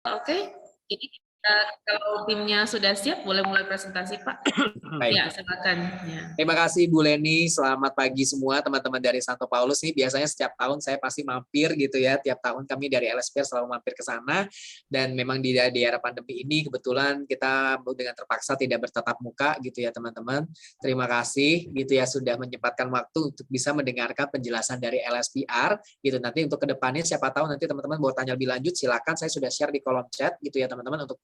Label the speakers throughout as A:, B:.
A: Oke, ini kalau timnya sudah siap, boleh mulai presentasi, Pak.
B: Baik.
A: Ya, silakan. Ya.
B: Terima kasih Bu Leni, selamat pagi semua teman-teman dari Santo Paulus nih. Biasanya setiap tahun saya pasti mampir gitu ya, tiap tahun kami dari LSPR selalu mampir ke sana. Dan memang di era pandemi ini kebetulan kita dengan terpaksa tidak bertatap muka gitu ya teman-teman. Terima kasih gitu ya sudah menyempatkan waktu untuk bisa mendengarkan penjelasan dari LSPR gitu. Nanti untuk kedepannya siapa tahu nanti teman-teman mau tanya lebih lanjut silakan, saya sudah share di kolom chat gitu ya teman-teman untuk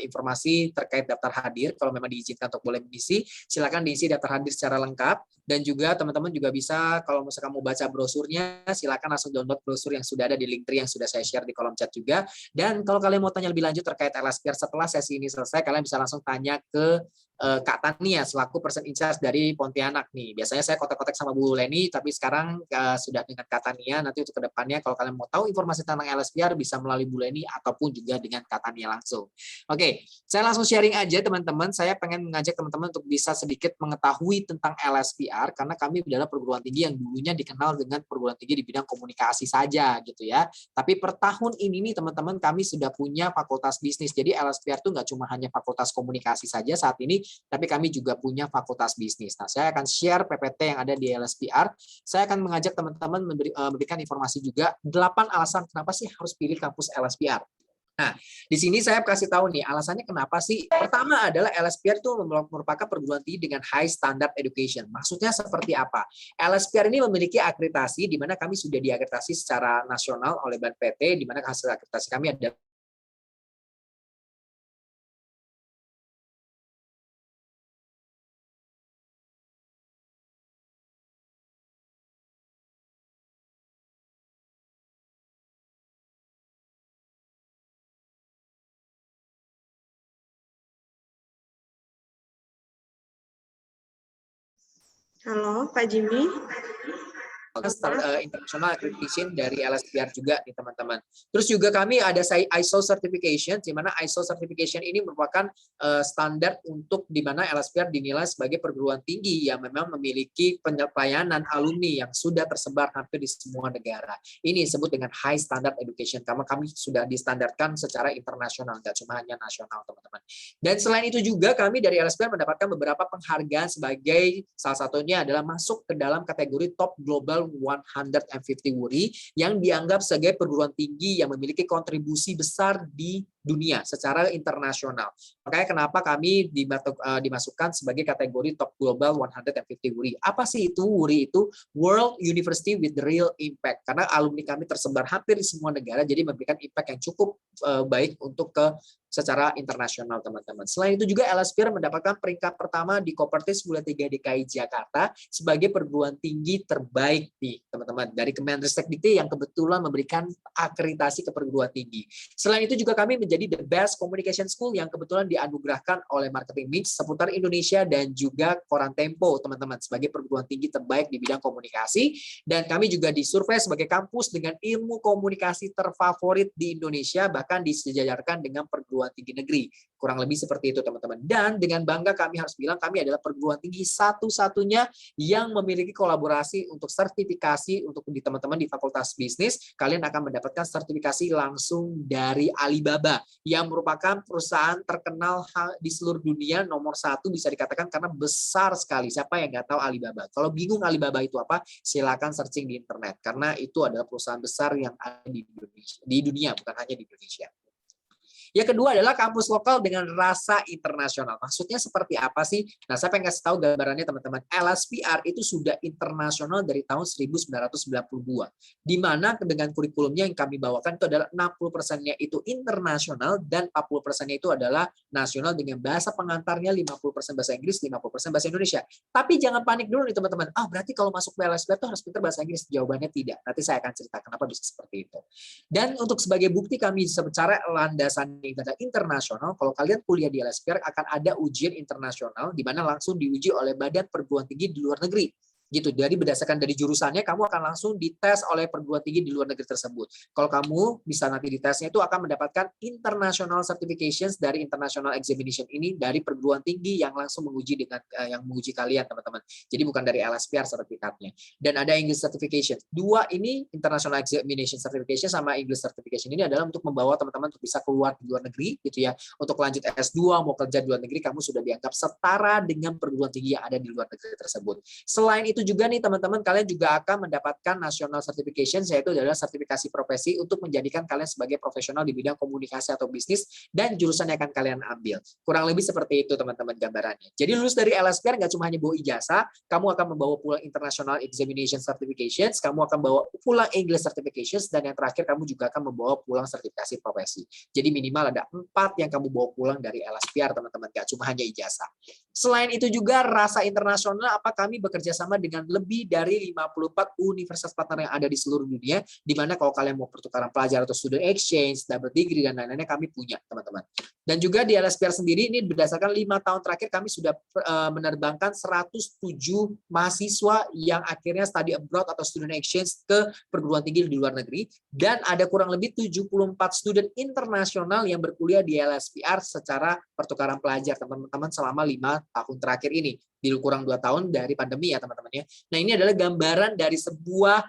B: informasi terkait daftar hadir. Kalau memang diizinkan untuk boleh mengisi, silakan diisi daftar hadir secara lengkap. Dan juga teman-teman juga bisa kalau misalkan mau baca brosurnya silakan langsung download brosur yang sudah ada di link tree yang sudah saya share di kolom chat juga. Dan kalau kalian mau tanya lebih lanjut terkait LSPR setelah sesi ini selesai, kalian bisa langsung tanya ke Kak Tania selaku person in charge dari Pontianak nih. Biasanya saya kontak-kontak sama Bu Leni, tapi sekarang sudah dengan Kak Tania. Nanti untuk kedepannya kalau kalian mau tahu informasi tentang LSPR bisa melalui Bu Leni ataupun juga dengan Kak Tania langsung. Oke, saya langsung sharing aja teman-teman. Saya pengen mengajak teman-teman untuk bisa sedikit mengetahui tentang LSPR karena kami adalah perguruan tinggi yang dulunya dikenal dengan perguruan tinggi di bidang komunikasi saja gitu ya. Tapi per tahun ini nih teman-teman kami sudah punya fakultas bisnis. Jadi LSPR itu nggak cuma hanya fakultas komunikasi saja saat ini, tapi kami juga punya fakultas bisnis. Nah, saya akan share PPT yang ada di LSPR. Saya akan mengajak teman-teman memberikan informasi juga 8 alasan kenapa sih harus pilih kampus LSPR. Nah, di sini saya kasih tahu nih alasannya kenapa sih. Pertama adalah LSPR itu merupakan perguruan tinggi dengan high standard education. Maksudnya seperti apa? LSPR ini memiliki akreditasi di mana kami sudah diakreditasi secara nasional oleh BANPT, di mana hasil akreditasi kami ada.
C: Halo, Pak Jimmy.
B: International accreditation dari LSPR juga nih teman-teman. Terus juga kami ada ISO certification, di mana ISO certification ini merupakan standar untuk di mana LSPR dinilai sebagai perguruan tinggi yang memang memiliki pelayanan alumni yang sudah tersebar hampir di semua negara. Ini disebut dengan high standard education karena kami sudah distandarkan secara internasional, nggak cuma hanya nasional teman-teman. Dan selain itu juga kami dari LSPR mendapatkan beberapa penghargaan sebagai salah satunya adalah masuk ke dalam kategori top global 150 WURI yang dianggap sebagai perguruan tinggi yang memiliki kontribusi besar di dunia secara internasional. Makanya kenapa kami dimasukkan sebagai kategori top global 150 WURI. Apa sih itu WURI itu? World University with Real Impact. Karena alumni kami tersebar hampir di semua negara, jadi memberikan impact yang cukup baik untuk secara internasional teman-teman. Selain itu juga LSPR mendapatkan peringkat pertama di Kopertis Bulan 3 DKI Jakarta sebagai perguruan tinggi terbaik nih teman-teman dari Kemenristek yang kebetulan memberikan akreditasi ke perguruan tinggi. Selain itu juga kami menjadi the best communication school yang kebetulan dianugerahkan oleh Marketing Mix seputar Indonesia dan juga Koran Tempo teman-teman sebagai perguruan tinggi terbaik di bidang komunikasi, dan kami juga disurvei sebagai kampus dengan ilmu komunikasi terfavorit di Indonesia bahkan disejajarkan dengan perguruan tinggi negeri. Kurang lebih seperti itu teman-teman. Dan dengan bangga kami harus bilang kami adalah perguruan tinggi satu-satunya yang memiliki kolaborasi untuk sertifikasi untuk di teman-teman di Fakultas Bisnis. Kalian akan mendapatkan sertifikasi langsung dari Alibaba yang merupakan perusahaan terkenal di seluruh dunia nomor 1 bisa dikatakan karena besar sekali. Siapa yang nggak tahu Alibaba? Kalau bingung Alibaba itu apa, silakan searching di internet karena itu adalah perusahaan besar yang ada di Indonesia, di dunia bukan hanya di Indonesia. Yang kedua adalah kampus lokal dengan rasa internasional. Maksudnya seperti apa sih? Nah, saya pengen kasih tahu gambarannya teman-teman. LSPR itu sudah internasional dari tahun 1992. Di mana dengan kurikulumnya yang kami bawakan itu adalah 60%-nya itu internasional dan 40%-nya itu adalah nasional dengan bahasa pengantarnya 50% bahasa Inggris, 50% bahasa Indonesia. Tapi jangan panik dulu nih teman-teman. Berarti kalau masuk ke LSPR itu harus pintar bahasa Inggris. Jawabannya tidak. Nanti saya akan cerita kenapa bisa seperti itu. Dan untuk sebagai bukti kami secara landasan internasional, kalau kalian kuliah di LSPR akan ada ujian internasional di mana langsung diuji oleh badan perguruan tinggi di luar negeri. gitu. Jadi berdasarkan dari jurusannya kamu akan langsung dites oleh perguruan tinggi di luar negeri tersebut. Kalau kamu bisa nanti ditesnya itu akan mendapatkan international certifications dari international examination ini dari perguruan tinggi yang langsung menguji dengan yang menguji kalian teman-teman. Jadi bukan dari LSPR sertifikatnya. Dan ada English certification. Dua ini international examination certification sama English certification ini adalah untuk membawa teman-teman untuk bisa keluar di luar negeri gitu ya. Untuk lanjut S2 mau kerja di luar negeri kamu sudah dianggap setara dengan perguruan tinggi yang ada di luar negeri tersebut. Selain itu juga nih teman-teman, kalian juga akan mendapatkan national certification, yaitu adalah sertifikasi profesi untuk menjadikan kalian sebagai profesional di bidang komunikasi atau bisnis dan jurusan yang akan kalian ambil. Kurang lebih seperti itu teman-teman gambarannya. Jadi lulus dari LSPR nggak cuma hanya bawa ijazah, kamu akan membawa pulang international examination certifications, kamu akan bawa pulang English certifications, dan yang terakhir kamu juga akan membawa pulang sertifikasi profesi. Jadi minimal ada 4 yang kamu bawa pulang dari LSPR teman-teman, nggak cuma hanya ijazah. Selain itu juga rasa internasional, apa kami bekerja sama dengan lebih dari 54 universitas partner yang ada di seluruh dunia, di mana kalau kalian mau pertukaran pelajar atau student exchange, double degree, dan lain-lainnya kami punya, teman-teman. Dan juga di LSPR sendiri, ini berdasarkan 5 tahun terakhir, kami sudah menerbangkan 107 mahasiswa yang akhirnya study abroad atau student exchange ke perguruan tinggi di luar negeri, dan ada kurang lebih 74 student internasional yang berkuliah di LSPR secara pertukaran pelajar, teman-teman, selama 5 tahun terakhir ini, di kurang 2 tahun dari pandemi ya teman-teman ya. Nah ini adalah gambaran dari sebuah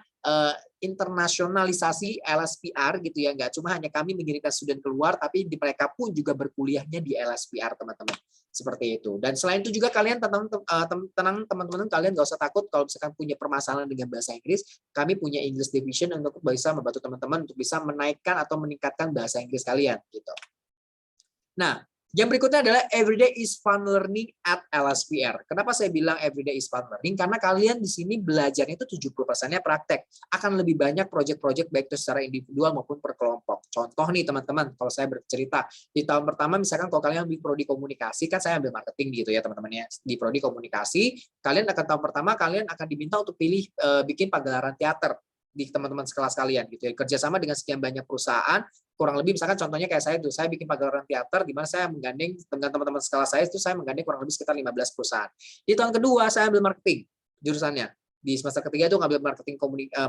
B: internasionalisasi LSPR gitu ya, nggak cuma hanya kami mengirimkan student keluar, tapi mereka pun juga berkuliahnya di LSPR teman-teman, seperti itu. Dan selain itu juga kalian tenang teman-teman, kalian nggak usah takut kalau misalkan punya permasalahan dengan bahasa Inggris, kami punya English Division untuk bisa membantu teman-teman untuk bisa menaikkan atau meningkatkan bahasa Inggris kalian gitu. Nah, yang berikutnya adalah everyday is fun learning at LSPR. Kenapa saya bilang everyday is fun learning? Karena kalian di sini belajarnya itu 70%-nya praktek. Akan lebih banyak project-project baik itu secara individual maupun per kelompok. Contoh nih teman-teman, kalau saya bercerita, di tahun pertama misalkan kalau kalian ambil prodi komunikasi, kan saya ambil marketing gitu ya teman-teman ya. Di prodi komunikasi, kalian akan tahun pertama kalian akan diminta untuk pilih bikin pagelaran teater di teman-teman sekelas kalian gitu ya. Kerjasama dengan sekian banyak perusahaan, kurang lebih misalkan contohnya kayak saya bikin pagelaran teater di mana saya menggandeng dengan teman-teman sekelas saya itu saya menggandeng kurang lebih sekitar 15 perusahaan. Di tahun kedua saya ambil marketing jurusannya. Di semester ketiga itu ngambil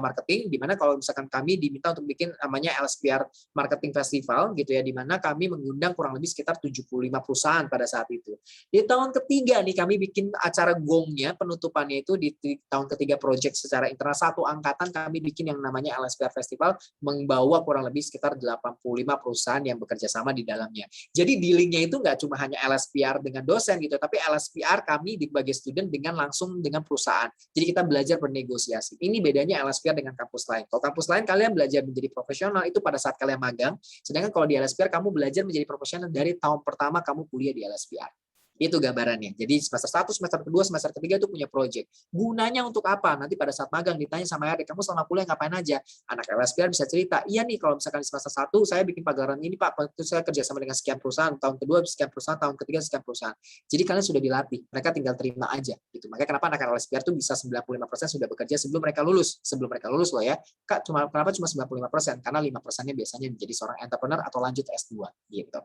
B: marketing di mana kalau misalkan kami diminta untuk bikin namanya LSPR Marketing Festival gitu ya, di mana kami mengundang kurang lebih sekitar 75 perusahaan pada saat itu. Di tahun ketiga nih kami bikin acara gongnya, penutupannya itu di tahun ketiga project secara internal satu angkatan kami bikin yang namanya LSPR Festival, membawa kurang lebih sekitar 85 perusahaan yang bekerja sama di dalamnya. Jadi dealingnya itu nggak cuma hanya LSPR dengan dosen gitu, tapi LSPR kami sebagai student dengan langsung dengan perusahaan. Jadi kita belajar bernegosiasi. Ini bedanya LSPR dengan kampus lain. Kalau kampus lain kalian belajar menjadi profesional itu pada saat kalian magang, sedangkan kalau di LSPR kamu belajar menjadi profesional dari tahun pertama kamu kuliah di LSPR. Itu gambarannya. Jadi semester 1, semester kedua, semester ketiga itu punya project. Gunanya untuk apa? Nanti pada saat magang ditanya sama adik, kamu selama kuliah ngapain aja? Anak LSPR bisa cerita, iya nih kalau misalkan di semester 1 saya bikin pagelaran ini Pak, itu saya kerja sama dengan sekian perusahaan, tahun kedua sekian perusahaan, tahun ketiga sekian perusahaan. Jadi kalian sudah dilatih, mereka tinggal terima aja gitu. Makanya kenapa anak LSPR itu bisa 95% sudah bekerja sebelum mereka lulus. Sebelum mereka lulus loh ya. Kak, kenapa cuma 95%? Karena 5%-nya biasanya menjadi seorang entrepreneur atau lanjut S2 gitu.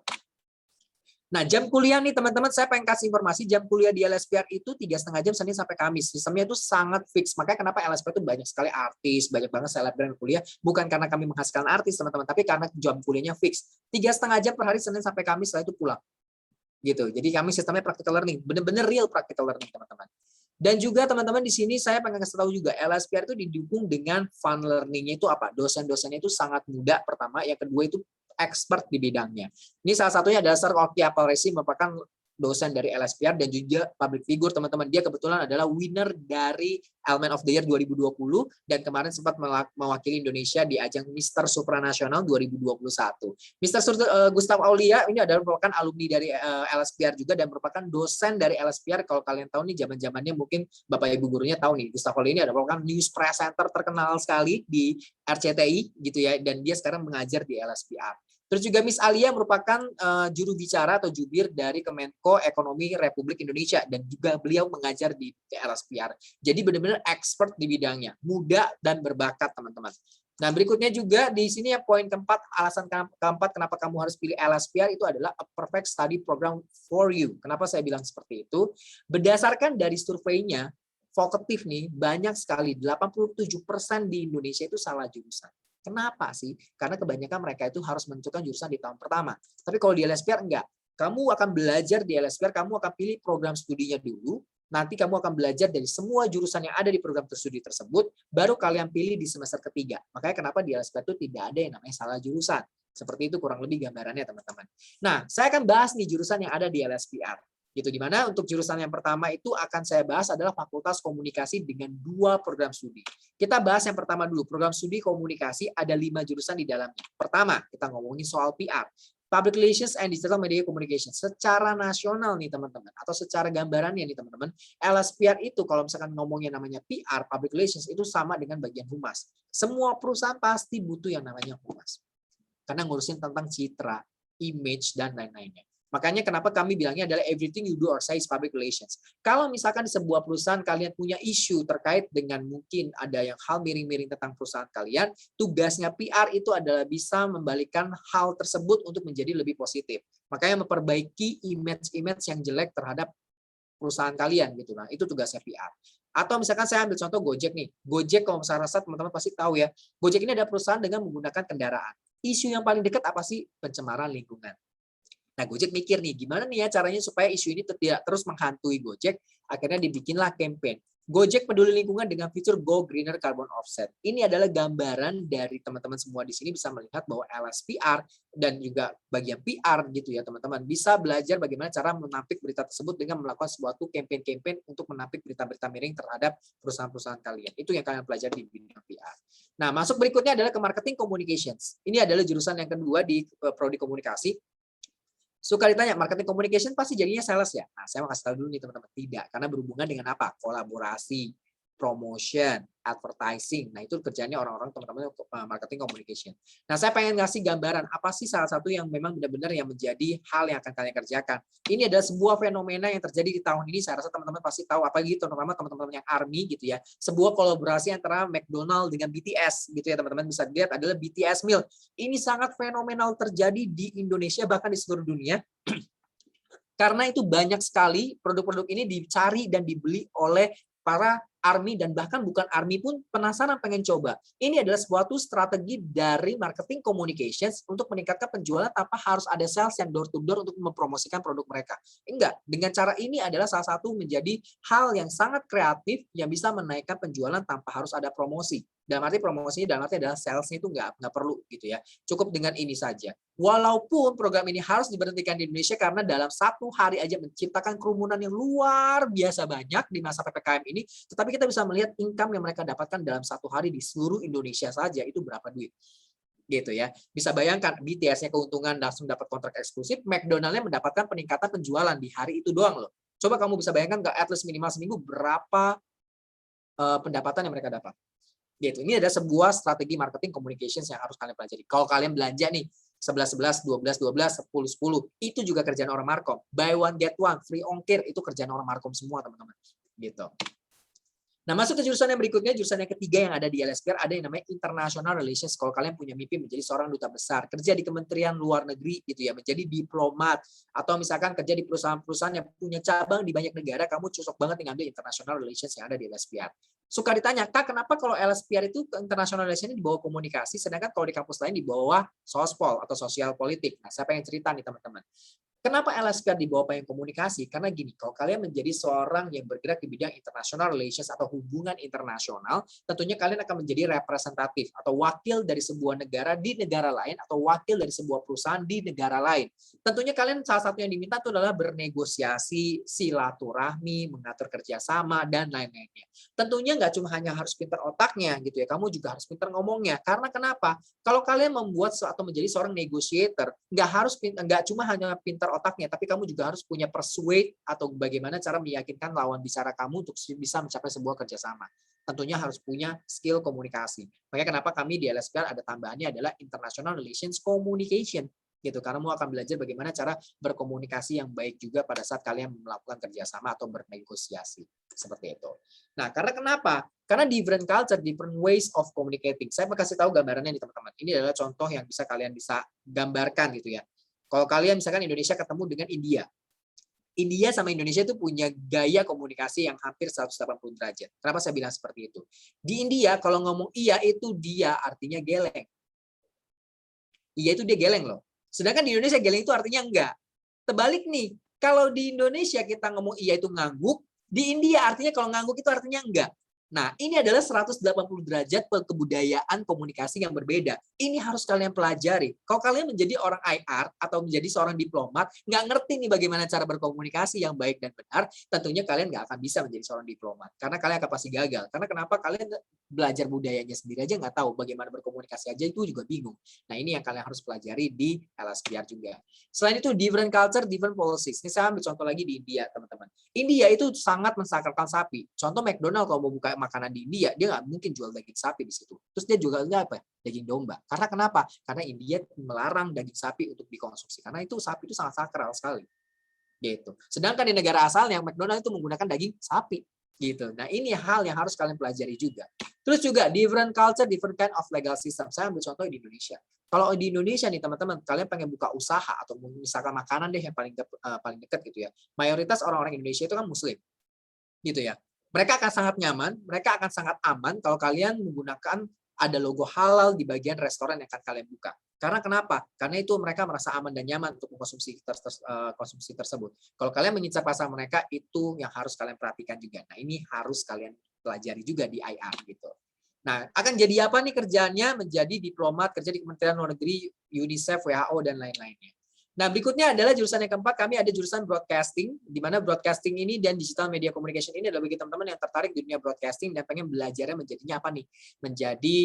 B: Nah, jam kuliah nih teman-teman, saya pengen kasih informasi, jam kuliah di LSPR itu 3,5 jam Senin sampai Kamis. Sistemnya itu sangat fix. Makanya kenapa LSPR itu banyak sekali artis, banyak banget selebgram kuliah. Bukan karena kami menghasilkan artis teman-teman, tapi karena jam kuliahnya fix. 3,5 jam per hari Senin sampai Kamis, setelah itu pulang. Gitu. Jadi kami sistemnya practical learning, benar-benar real practical learning teman-teman. Dan juga teman-teman di sini saya pengen kasih tahu juga LSPR itu didukung dengan fun learning-nya itu apa? Dosen-dosennya itu sangat muda pertama, yang kedua itu expert di bidangnya. Ini salah satunya adalah Sir Oki Apalresi, merupakan dosen dari LSPR dan juga public figure teman-teman. Dia kebetulan adalah winner dari Element of the Year 2020 dan kemarin sempat mewakili Indonesia di ajang Mr. Supranasional 2021. Mr. Gustav Aulia ini adalah merupakan alumni dari LSPR juga dan merupakan dosen dari LSPR. Kalau kalian tahu nih zaman-zamannya mungkin Bapak Ibu gurunya tahu nih, Gustav Aulia ini adalah merupakan news presenter terkenal sekali di RCTI gitu ya, dan dia sekarang mengajar di LSPR. Terus juga Miss Alia merupakan juru bicara atau jubir dari Kemenko Ekonomi Republik Indonesia dan juga beliau mengajar di LSPR. Jadi benar-benar expert di bidangnya, muda dan berbakat teman-teman. Nah, berikutnya juga di sini ya poin keempat, alasan keempat kenapa kamu harus pilih LSPR itu adalah a perfect study program for you. Kenapa saya bilang seperti itu? Berdasarkan dari surveinya, vokatif nih, banyak sekali, 87% di Indonesia itu salah jurusan. Kenapa sih? Karena kebanyakan mereka itu harus menentukan jurusan di tahun pertama. Tapi kalau di LSPR enggak. Kamu akan belajar di LSPR, kamu akan pilih program studinya dulu, nanti kamu akan belajar dari semua jurusan yang ada di program studi tersebut, baru kalian pilih di semester ketiga. Makanya kenapa di LSPR itu tidak ada yang namanya salah jurusan. Seperti itu kurang lebih gambarannya, teman-teman. Nah, saya akan bahas nih jurusan yang ada di LSPR. Gitu, dimana untuk jurusan yang pertama itu akan saya bahas adalah Fakultas Komunikasi dengan 2 program studi. Kita bahas yang pertama dulu, program studi komunikasi ada 5 jurusan di dalamnya. Pertama, kita ngomongin soal PR. Public Relations and Digital Media Communication. Secara nasional nih teman-teman, atau secara gambarannya nih teman-teman, LSPR itu kalau misalkan ngomongin namanya PR, Public Relations, itu sama dengan bagian humas. Semua perusahaan pasti butuh yang namanya humas. Karena ngurusin tentang citra, image, dan lain-lainnya. Makanya kenapa kami bilangnya adalah everything you do or say is public relations. Kalau misalkan di sebuah perusahaan kalian punya isu terkait dengan mungkin ada yang hal miring-miring tentang perusahaan kalian, tugasnya PR itu adalah bisa membalikan hal tersebut untuk menjadi lebih positif. Makanya memperbaiki image-image yang jelek terhadap perusahaan kalian gitu. Nah, itu tugasnya PR. Atau misalkan saya ambil contoh Gojek nih. Gojek kalau saya rasa teman-teman pasti tahu ya. Gojek ini adalah perusahaan dengan menggunakan kendaraan. Isu yang paling dekat apa sih? Pencemaran lingkungan. Nah, Gojek mikir nih, gimana nih ya caranya supaya isu ini tidak terus menghantui Gojek, akhirnya dibikinlah campaign. Gojek peduli lingkungan dengan fitur Go Greener Carbon Offset. Ini adalah gambaran dari teman-teman semua di sini bisa melihat bahwa LSPR dan juga bagian PR gitu ya teman-teman, bisa belajar bagaimana cara menampik berita tersebut dengan melakukan suatu campaign-campaign untuk menampik berita-berita miring terhadap perusahaan-perusahaan kalian. Itu yang kalian pelajari di bidang PR. Nah, masuk berikutnya adalah ke Marketing Communications. Ini adalah jurusan yang kedua di Prodi Komunikasi. Suka ditanya, marketing communication pasti jadinya sales ya? Nah, saya mau kasih tahu dulu nih teman-teman. Tidak, karena berhubungan dengan apa? Kolaborasi, promotion, advertising. Nah, itu kerjanya orang-orang teman-teman marketing communication. Nah, saya pengen ngasih gambaran apa sih salah satu yang memang benar-benar yang menjadi hal yang akan kalian kerjakan. Ini adalah sebuah fenomena yang terjadi di tahun ini. Saya rasa teman-teman pasti tahu, apalagi terutama teman-teman yang ARMY gitu ya. Sebuah kolaborasi antara McDonald dengan BTS gitu ya teman-teman, bisa dilihat adalah BTS Meal. Ini sangat fenomenal terjadi di Indonesia bahkan di seluruh dunia. Karena itu banyak sekali produk-produk ini dicari dan dibeli oleh para ARMY dan bahkan bukan ARMY pun penasaran pengen coba. Ini adalah suatu strategi dari marketing communications untuk meningkatkan penjualan tanpa harus ada sales yang door to door untuk mempromosikan produk mereka. Enggak, dengan cara ini adalah salah satu menjadi hal yang sangat kreatif yang bisa menaikkan penjualan tanpa harus ada promosi. Dalam arti promosinya, dalam arti adalah salesnya itu nggak perlu gitu ya. Cukup dengan ini saja. Walaupun program ini harus diberhentikan di Indonesia karena dalam 1 hari aja menciptakan kerumunan yang luar biasa banyak di masa PPKM ini, tetapi kita bisa melihat income yang mereka dapatkan dalam 1 hari di seluruh Indonesia saja itu berapa duit. Gitu ya. Bisa bayangkan BTS-nya keuntungan langsung dapat kontrak eksklusif, McDonald-nya mendapatkan peningkatan penjualan di hari itu doang loh. Coba kamu bisa bayangkan nggak at least minimal seminggu berapa pendapatan yang mereka dapat. Gitu. Ini ada sebuah strategi marketing communications yang harus kalian pelajari. Kalau kalian belanja nih 11, 11, 12, 12, 10, 10, itu juga kerjaan orang Markom. Buy one get one, free ongkir, itu kerjaan orang Markom semua teman-teman. Gitu. Nah, masuk ke jurusan yang berikutnya, jurusan yang ketiga yang ada di LSPR, ada yang namanya International Relations. Kalau kalian punya mimpi menjadi seorang duta besar, kerja di Kementerian Luar Negeri gitu ya, menjadi diplomat, atau misalkan kerja di perusahaan-perusahaan yang punya cabang di banyak negara, kamu cocok banget dengan ambil International Relations yang ada di LSPR. Suka ditanya, Kak, kenapa kalau LSPR itu International Relations di bawah komunikasi, sedangkan kalau di kampus lain di bawah sospol atau sosial politik. Nah, saya pengen cerita nih teman-teman. Kenapa LSPR di bawah payung komunikasi? Karena gini, kalau kalian menjadi seorang yang bergerak di bidang international relations atau hubungan internasional, tentunya kalian akan menjadi representatif atau wakil dari sebuah negara di negara lain atau wakil dari sebuah perusahaan di negara lain. Tentunya kalian salah satu yang diminta itu adalah bernegosiasi, silaturahmi, mengatur kerjasama, dan lain-lainnya. Tentunya nggak cuma hanya harus pintar otaknya gitu ya, kamu juga harus pintar ngomongnya. Karena kenapa? Kalau kalian membuat atau menjadi seorang negotiator, nggak cuma hanya pintar otaknya, tapi kamu juga harus punya persuade atau bagaimana cara meyakinkan lawan bicara kamu untuk bisa mencapai sebuah kerjasama. Tentunya harus punya skill komunikasi. Makanya kenapa kami di LSPR ada tambahannya adalah International Relations Communication. Gitu, karena kamu akan belajar bagaimana cara berkomunikasi yang baik juga pada saat kalian melakukan kerjasama atau bernegosiasi. Seperti itu. Nah, karena kenapa? Karena different culture, different ways of communicating. Saya mau kasih tahu gambarannya nih teman-teman. Ini adalah contoh yang bisa kalian bisa gambarkan gitu ya. Kalau kalian misalkan Indonesia ketemu dengan India, India sama Indonesia itu punya gaya komunikasi yang hampir 180 derajat. Kenapa saya bilang seperti itu? Di India kalau ngomong iya itu dia artinya geleng. Iya itu dia geleng loh. Sedangkan di Indonesia geleng itu artinya enggak. Terbalik nih, kalau di Indonesia kita ngomong iya itu ngangguk, di India artinya kalau ngangguk itu artinya enggak. Nah, ini adalah 180 derajat kebudayaan komunikasi yang berbeda. Ini harus kalian pelajari. Kalau kalian menjadi orang IR atau menjadi seorang diplomat, nggak ngerti nih bagaimana cara berkomunikasi yang baik dan benar, tentunya kalian nggak akan bisa menjadi seorang diplomat. Karena kalian akan pasti gagal. Karena kenapa? Kalian belajar budayanya sendiri aja nggak tahu bagaimana berkomunikasi aja itu juga bingung. Nah, ini yang kalian harus pelajari di LSPR juga. Selain itu, different culture, different policies. Ini saya ambil contoh lagi di India, teman-teman. India itu sangat mensakralkan sapi. Contoh McDonald kalau mau buka makanan di India, dia nggak mungkin jual daging sapi di situ. Terus dia jualnya apa? Daging domba. Karena kenapa? Karena India melarang daging sapi untuk dikonsumsi. Karena itu sapi itu sangat sakral sekali. Gitu. Sedangkan di negara asalnya McDonald itu menggunakan daging sapi. Gitu. Nah, ini hal yang harus kalian pelajari juga. Terus juga different culture, different kind of legal system. Saya ambil contoh di Indonesia. Kalau di Indonesia nih teman-teman, kalian pengen buka usaha atau misalkan makanan deh yang paling dekat gitu ya. Mayoritas orang-orang Indonesia itu kan muslim. Gitu ya. Mereka akan sangat nyaman, mereka akan sangat aman kalau kalian menggunakan ada logo halal di bagian restoran yang akan kalian buka. Karena kenapa? Karena itu mereka merasa aman dan nyaman untuk mengkonsumsi konsumsi tersebut. Kalau kalian mengincar pasar mereka, itu yang harus kalian perhatikan juga. Nah, ini harus kalian pelajari juga di IR gitu. Nah, akan jadi apa nih kerjaannya? Menjadi diplomat, kerja di Kementerian Luar Negeri, UNICEF, WHO, dan lain-lainnya. Nah, berikutnya adalah jurusan yang keempat, kami ada jurusan broadcasting, di mana broadcasting ini dan digital media communication ini adalah bagi teman-teman yang tertarik di dunia broadcasting dan pengen belajarnya menjadinya apa nih? Menjadi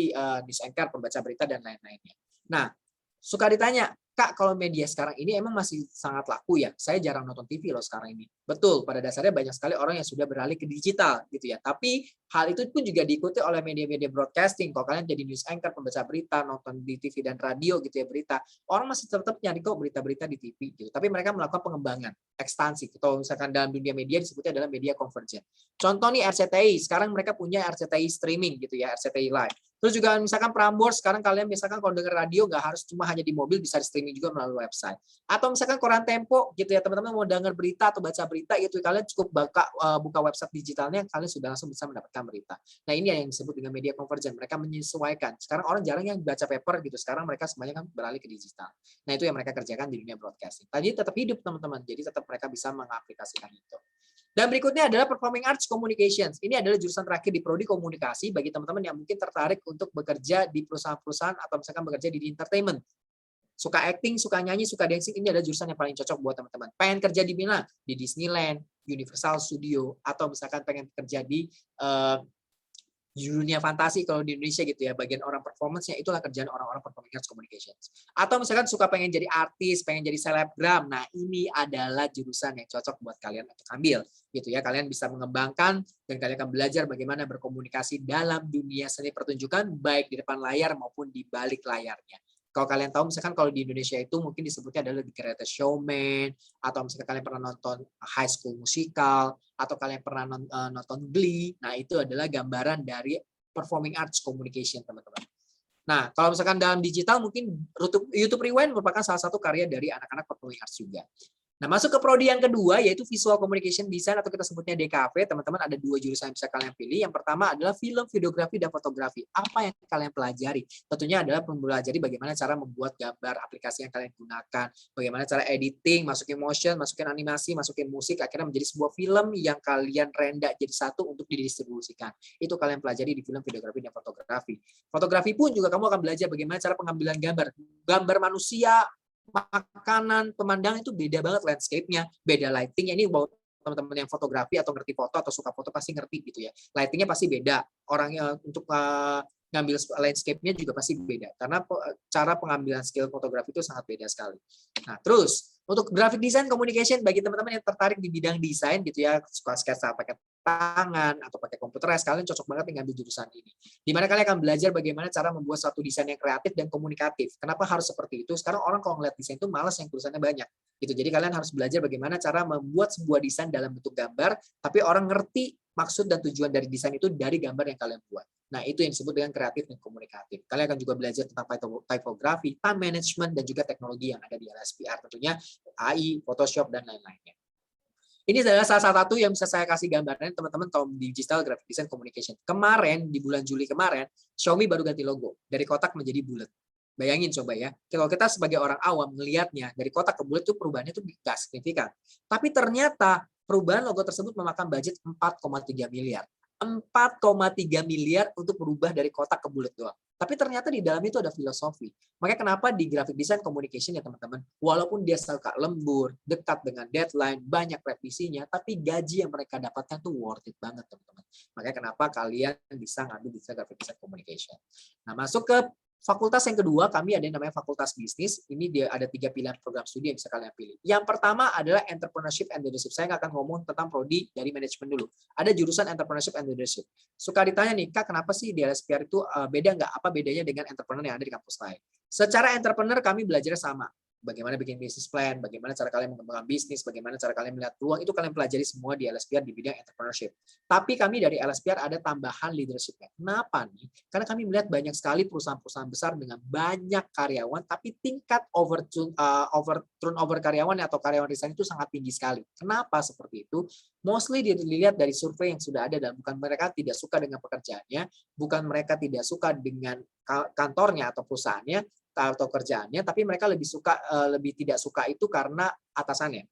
B: news anchor, pembaca berita, dan lain-lainnya. Nah, suka ditanya, Kak, kalau media sekarang ini emang masih sangat laku ya? Saya jarang nonton TV loh sekarang ini. Betul, pada dasarnya banyak sekali orang yang sudah beralih ke digital gitu ya. Tapi hal itu pun juga diikuti oleh media-media broadcasting. Kalau kalian jadi news anchor, pembaca berita, nonton di TV dan radio gitu ya berita, orang masih tetap nyari kok berita-berita di TV gitu. Tapi mereka melakukan pengembangan, ekspansi. Kalau misalkan dalam dunia media disebutnya adalah media convergent. Contoh nih RCTI, sekarang mereka punya RCTI streaming gitu ya, RCTI Live. Terus juga misalkan Prambors, sekarang kalian misalkan kalau dengar radio nggak harus cuma hanya di mobil, bisa di streaming juga melalui website. Atau misalkan Koran Tempo gitu ya, teman-teman mau dengar berita atau baca berita gitu, kalian cukup buka website digitalnya, kalian sudah langsung bisa mendapatkan berita. Nah, ini yang disebut dengan media convergent. Mereka menyesuaikan. Sekarang orang jarang yang baca paper gitu, sekarang mereka semuanya kan beralih ke digital. Nah, itu yang mereka kerjakan di dunia broadcasting. Tadi tetap hidup teman-teman, jadi tetap mereka bisa mengaplikasikan itu. Dan berikutnya adalah Performing Arts Communications. Ini adalah jurusan terakhir di Prodi Komunikasi bagi teman-teman yang mungkin tertarik untuk bekerja di perusahaan-perusahaan atau misalkan bekerja di entertainment. Suka acting, suka nyanyi, suka dancing, ini adalah jurusan yang paling cocok buat teman-teman. Pengen kerja di mana? Di Disneyland, Universal Studio, atau misalkan pengen kerja di dunia fantasi kalau di Indonesia gitu ya, bagian orang performance-nya itulah kerjaan orang-orang performing arts communications. Atau misalkan suka pengen jadi artis, pengen jadi selebgram, nah ini adalah jurusan yang cocok buat kalian untuk ambil gitu ya. Kalian bisa mengembangkan dan kalian akan belajar bagaimana berkomunikasi dalam dunia seni pertunjukan baik di depan layar maupun di balik layarnya. Kalau kalian tahu misalkan kalau di Indonesia itu mungkin disebutnya adalah The Greatest Showman, atau misalkan kalian pernah nonton High School Musical, atau kalian pernah nonton Glee, nah itu adalah gambaran dari performing arts communication teman-teman. Nah, kalau misalkan dalam digital mungkin YouTube Rewind merupakan salah satu karya dari anak-anak performing arts juga. Nah, masuk ke prodi yang kedua yaitu Visual Communication Design atau kita sebutnya DKV. Teman-teman ada dua jurusan yang bisa kalian pilih. Yang pertama adalah film, videografi, dan fotografi. Apa yang kalian pelajari? Tentunya adalah mempelajari bagaimana cara membuat gambar, aplikasi yang kalian gunakan, bagaimana cara editing, masukin motion, masukin animasi, masukin musik, akhirnya menjadi sebuah film yang kalian render jadi satu untuk didistribusikan. Itu kalian pelajari di film, videografi, dan fotografi. Fotografi pun juga kamu akan belajar bagaimana cara pengambilan gambar. Gambar manusia, makanan, pemandangan itu beda banget landscape-nya, beda lighting-nya. Ini buat teman-teman yang fotografi atau ngerti foto atau suka foto pasti ngerti gitu ya. Lighting-nya pasti beda. Orangnya untuk ngambil landscape-nya juga pasti beda. Karena cara pengambilan skill fotografi itu sangat beda sekali. Nah, terus untuk graphic design communication bagi teman-teman yang tertarik di bidang desain gitu ya, suka sketsa pakai tangan atau pakai komputerized, kalian cocok banget nih ngambil jurusan ini. Di mana kalian akan belajar bagaimana cara membuat suatu desain yang kreatif dan komunikatif. Kenapa harus seperti itu? Sekarang orang kalau ngeliat desain itu malas yang tulisannya banyak. Gitu. Jadi kalian harus belajar bagaimana cara membuat sebuah desain dalam bentuk gambar, tapi orang ngerti maksud dan tujuan dari desain itu dari gambar yang kalian buat. Nah, itu yang disebut dengan kreatif dan komunikatif. Kalian akan juga belajar tentang typography, time management, dan juga teknologi yang ada di LSPR. Tentunya AI, Photoshop, dan lain-lainnya. Ini adalah salah satu yang bisa saya kasih gambaran teman-teman kalau di digital graphic design communication. Kemarin di bulan Juli kemarin, Xiaomi baru ganti logo dari kotak menjadi bulat. Bayangin coba ya, kalau kita sebagai orang awam melihatnya dari kotak ke bulat itu perubahannya itu nggak signifikan. Tapi ternyata perubahan logo tersebut memakan budget 4,3 miliar. 4,3 miliar untuk berubah dari kotak ke bulat doang. Tapi ternyata di dalam itu ada filosofi. Makanya kenapa di graphic design communication ya teman-teman, walaupun dia suka lembur, dekat dengan deadline, banyak revisinya, tapi gaji yang mereka dapatkan tuh worth it banget teman-teman. Makanya kenapa kalian bisa ngambil di graphic design communication. Nah, masuk ke fakultas yang kedua, kami ada yang namanya fakultas bisnis. Ini dia ada 3 pilihan program studi yang bisa kalian pilih. Yang pertama adalah entrepreneurship and leadership. Saya nggak akan ngomong tentang prodi dari manajemen dulu. Ada jurusan entrepreneurship and leadership. Suka ditanya nih, Kak, kenapa sih di LSPR itu beda nggak? Apa bedanya dengan entrepreneur yang ada di kampus lain? Secara entrepreneur kami belajarnya sama. Bagaimana bikin business plan, bagaimana cara kalian mengembangkan bisnis, bagaimana cara kalian melihat peluang, itu kalian pelajari semua di LSPR di bidang entrepreneurship. Tapi kami dari LSPR ada tambahan leadership-nya. Kenapa nih? Karena kami melihat banyak sekali perusahaan-perusahaan besar dengan banyak karyawan, tapi tingkat turnover karyawan atau karyawan resign itu sangat tinggi sekali. Kenapa seperti itu? Mostly dilihat dari survei yang sudah ada, dan bukan mereka tidak suka dengan pekerjaannya, bukan mereka tidak suka dengan kantornya atau perusahaannya, atau kerjaannya, tapi mereka lebih tidak suka itu karena atasannya.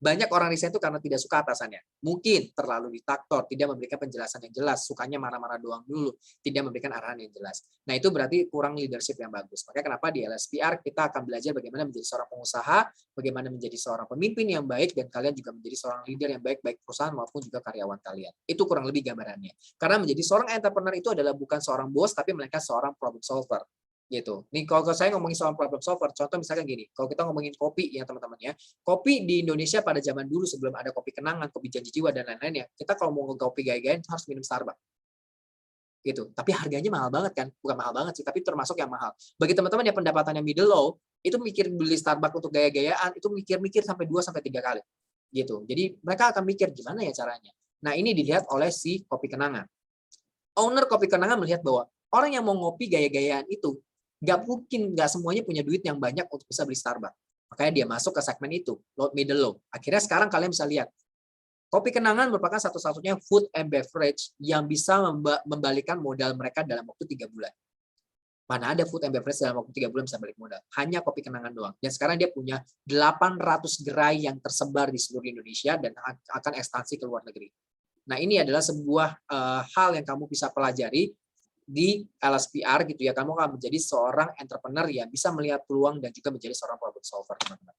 B: Banyak orang resign itu karena tidak suka atasannya. Mungkin terlalu diktator, tidak memberikan penjelasan yang jelas, sukanya marah-marah doang dulu, tidak memberikan arahan yang jelas. Nah, itu berarti kurang leadership yang bagus. Makanya kenapa di LSPR kita akan belajar bagaimana menjadi seorang pengusaha, bagaimana menjadi seorang pemimpin yang baik, dan kalian juga menjadi seorang leader yang baik, baik perusahaan maupun juga karyawan kalian. Itu kurang lebih gambarannya. Karena menjadi seorang entrepreneur itu adalah bukan seorang bos, tapi mereka seorang problem solver. Gitu. Nih kalau saya ngomongin soal problem solver, contoh misalkan gini, kalau kita ngomongin kopi ya teman-teman ya, kopi di Indonesia pada zaman dulu sebelum ada kopi kenangan, kopi janji jiwa dan lain-lain ya, kita kalau mau ngekopi gaya-gayaan harus minum Starbucks. Gitu. Tapi harganya mahal banget kan? Bukan mahal banget sih, tapi termasuk yang mahal. Bagi teman-teman yang pendapatannya middle low, itu mikir beli Starbucks untuk gaya-gayaan, itu mikir-mikir sampai 2 sampai 3 kali. Gitu. Jadi mereka akan mikir gimana ya caranya. Nah, ini dilihat oleh si kopi kenangan. Owner kopi kenangan melihat bahwa orang yang mau ngopi gaya-gayaan itu nggak semuanya punya duit yang banyak untuk bisa beli Starbucks. Makanya dia masuk ke segmen itu, low middle low. Akhirnya sekarang kalian bisa lihat, kopi kenangan merupakan satu-satunya food and beverage yang bisa membalikan modal mereka dalam waktu 3 bulan. Mana ada food and beverage dalam waktu 3 bulan bisa balik modal. Hanya kopi kenangan doang. Dan sekarang dia punya 800 gerai yang tersebar di seluruh Indonesia dan akan ekspansi ke luar negeri. Nah, ini adalah sebuah hal yang kamu bisa pelajari di LSPR gitu ya, kamu akan menjadi seorang entrepreneur yang bisa melihat peluang dan juga menjadi seorang problem solver, teman-teman.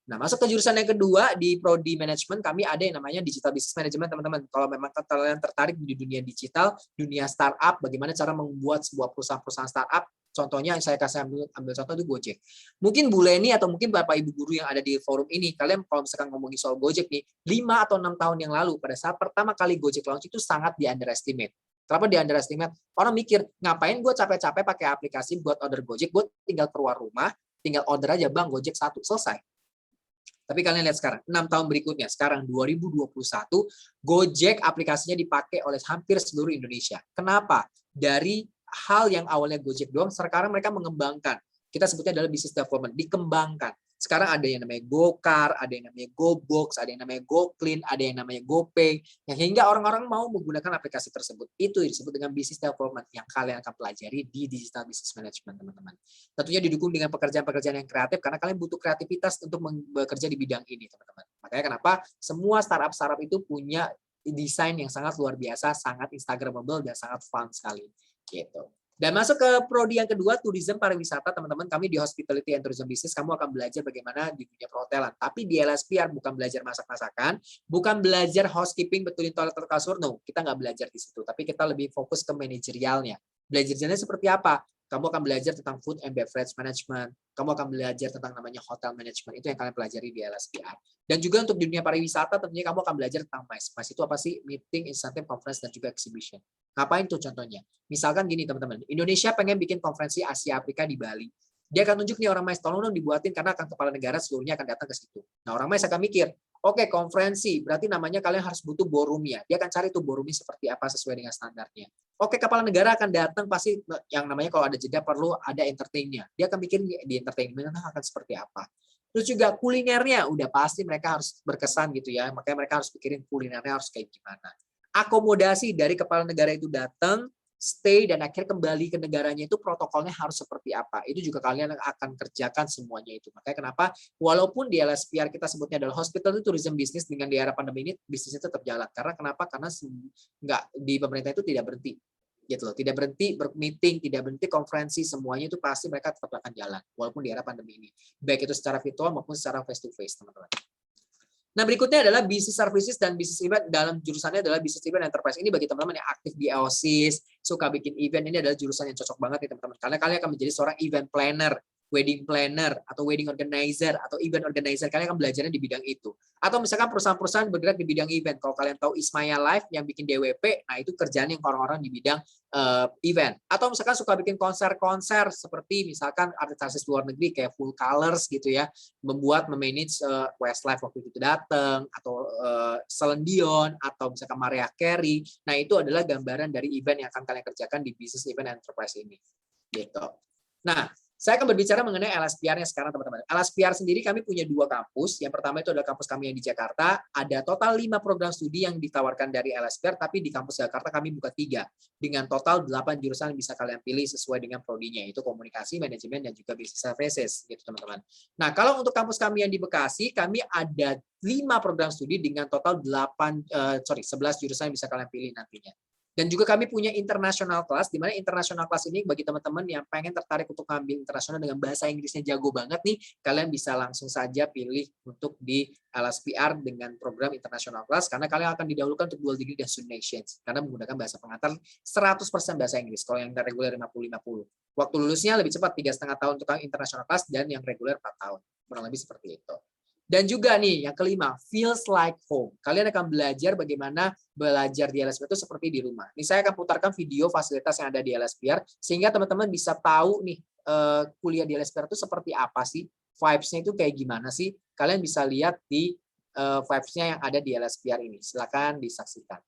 B: Nah, masuk ke jurusan yang kedua di prodi manajemen, kami ada yang namanya digital business management, teman-teman. Kalau memang kalian tertarik di dunia digital, dunia startup, bagaimana cara membuat sebuah perusahaan startup, contohnya yang saya kasih ambil contoh itu Gojek. Mungkin Bu Leni atau mungkin Bapak Ibu guru yang ada di forum ini, kalian kalau misalkan ngomongin soal Gojek nih, 5 atau 6 tahun yang lalu pada saat pertama kali Gojek launch itu sangat di underestimate. Kenapa di underestimate? Orang mikir, ngapain gue capek-capek pakai aplikasi buat order Gojek, gue tinggal keluar rumah, tinggal order aja, Bang, Gojek 1, selesai. Tapi kalian lihat sekarang, 6 tahun berikutnya, sekarang 2021, Gojek aplikasinya dipakai oleh hampir seluruh Indonesia. Kenapa? Dari hal yang awalnya Gojek doang, sekarang mereka mengembangkan. Kita sebutnya adalah business development, dikembangkan. Sekarang ada yang namanya GoCar, ada yang namanya GoBox, ada yang namanya GoClean, ada yang namanya GoPay, yang hingga orang-orang mau menggunakan aplikasi tersebut. Itu disebut dengan business development yang kalian akan pelajari di digital business management, teman-teman. Tentunya didukung dengan pekerjaan-pekerjaan yang kreatif, karena kalian butuh kreativitas untuk bekerja di bidang ini, teman-teman. Makanya kenapa semua startup itu punya desain yang sangat luar biasa, sangat instagramable, dan sangat fun sekali. Gitu. Dan masuk ke prodi yang kedua, tourism pariwisata, teman-teman. Kami di hospitality and tourism business, kamu akan belajar bagaimana di dunia perhotelan. Tapi di LSPR bukan belajar masak-masakan, bukan belajar housekeeping, betulin toilet atau kasur, no. Kita nggak belajar di situ, tapi kita lebih fokus ke manajerialnya. Belajarnya seperti apa? Kamu akan belajar tentang food and beverage management, kamu akan belajar tentang namanya hotel management, itu yang kalian pelajari di LSPR. Dan juga untuk dunia pariwisata, tentunya kamu akan belajar tentang MICE. MICE itu apa sih? Meeting, Incentive, Conference, dan juga Exhibition. Ngapain tuh contohnya? Misalkan gini teman-teman, Indonesia pengen bikin konferensi Asia Afrika di Bali. Dia akan tunjuk nih orang MICE, tolong dong dibuatin karena akan kepala negara seluruhnya akan datang ke situ. Nah, orang MICE akan mikir, oke, konferensi, berarti namanya kalian harus butuh ballroom-nya. Dia akan cari tuh ballroom-nya seperti apa sesuai dengan standarnya. Oke, kepala negara akan datang, pasti yang namanya kalau ada jeda perlu ada entertain-nya. Dia akan mikir di entertainment akan seperti apa. Terus juga kulinernya udah pasti mereka harus berkesan gitu ya. Makanya mereka harus pikirin kulinernya harus kayak gimana. Akomodasi dari kepala negara itu datang, stay dan akhirnya kembali ke negaranya itu protokolnya harus seperti apa. Itu juga kalian akan kerjakan semuanya itu. Makanya kenapa walaupun di LSPR kita sebutnya adalah hospitality tourism business, dengan di era pandemi ini bisnisnya tetap jalan. Karena kenapa? Karena nggak di pemerintah itu tidak berhenti gitu loh, tidak berhenti bermeeting, tidak berhenti konferensi, semuanya itu pasti mereka tetap akan jalan walaupun di era pandemi ini, baik itu secara virtual maupun secara face to face, teman-teman. Nah, berikutnya adalah business services dan business event. Dalam jurusannya adalah business event enterprise. Ini bagi teman-teman yang aktif di OSIS, suka bikin event, ini adalah jurusan yang cocok banget nih teman-teman. Karena kalian akan menjadi seorang event planner, wedding planner, atau wedding organizer, atau event organizer. Kalian akan belajarnya di bidang itu. Atau misalkan perusahaan-perusahaan bergerak di bidang event. Kalau kalian tahu Ismaya Live yang bikin DWP, nah itu kerjaan yang orang-orang di bidang event. Atau misalkan suka bikin konser-konser seperti misalkan artis-artis luar negeri kayak Full Colors gitu ya, memanage Westlife waktu itu datang, atau Celine Dion, atau misalkan Mariah Carey. Nah, itu adalah gambaran dari event yang akan kalian kerjakan di business event enterprise ini. Gitu. Nah, saya akan berbicara mengenai LSPR-nya sekarang, teman-teman. LSPR sendiri kami punya 2 kampus. Yang pertama itu adalah kampus kami yang di Jakarta. Ada total 5 program studi yang ditawarkan dari LSPR, tapi di kampus Jakarta kami buka 3. Dengan total 8 jurusan yang bisa kalian pilih sesuai dengan prodinya, yaitu komunikasi, manajemen, dan juga business services, gitu teman-teman. Nah, kalau untuk kampus kami yang di Bekasi, kami ada 5 program studi dengan total 11 jurusan yang bisa kalian pilih nantinya. Dan juga kami punya international class, di mana international class ini bagi teman-teman yang pengen tertarik untuk ngambil internasional dengan bahasa Inggrisnya jago banget nih, kalian bisa langsung saja pilih untuk di LSPR dengan program international class, karena kalian akan didahulukan untuk dual degree dan student nations, karena menggunakan bahasa pengantar 100% bahasa Inggris, kalau yang reguler 50-50. Waktu lulusnya lebih cepat, 3,5 tahun untuk international class, dan yang reguler 4 tahun. Kurang lebih seperti itu. Dan juga nih, yang kelima, feels like home. Kalian akan belajar bagaimana belajar di LSPR itu seperti di rumah. Ini saya akan putarkan video fasilitas yang ada di LSPR, sehingga teman-teman bisa tahu nih, kuliah di LSPR itu seperti apa sih, vibes-nya itu kayak gimana sih. Kalian bisa lihat di vibes-nya yang ada di LSPR ini. Silakan disaksikan.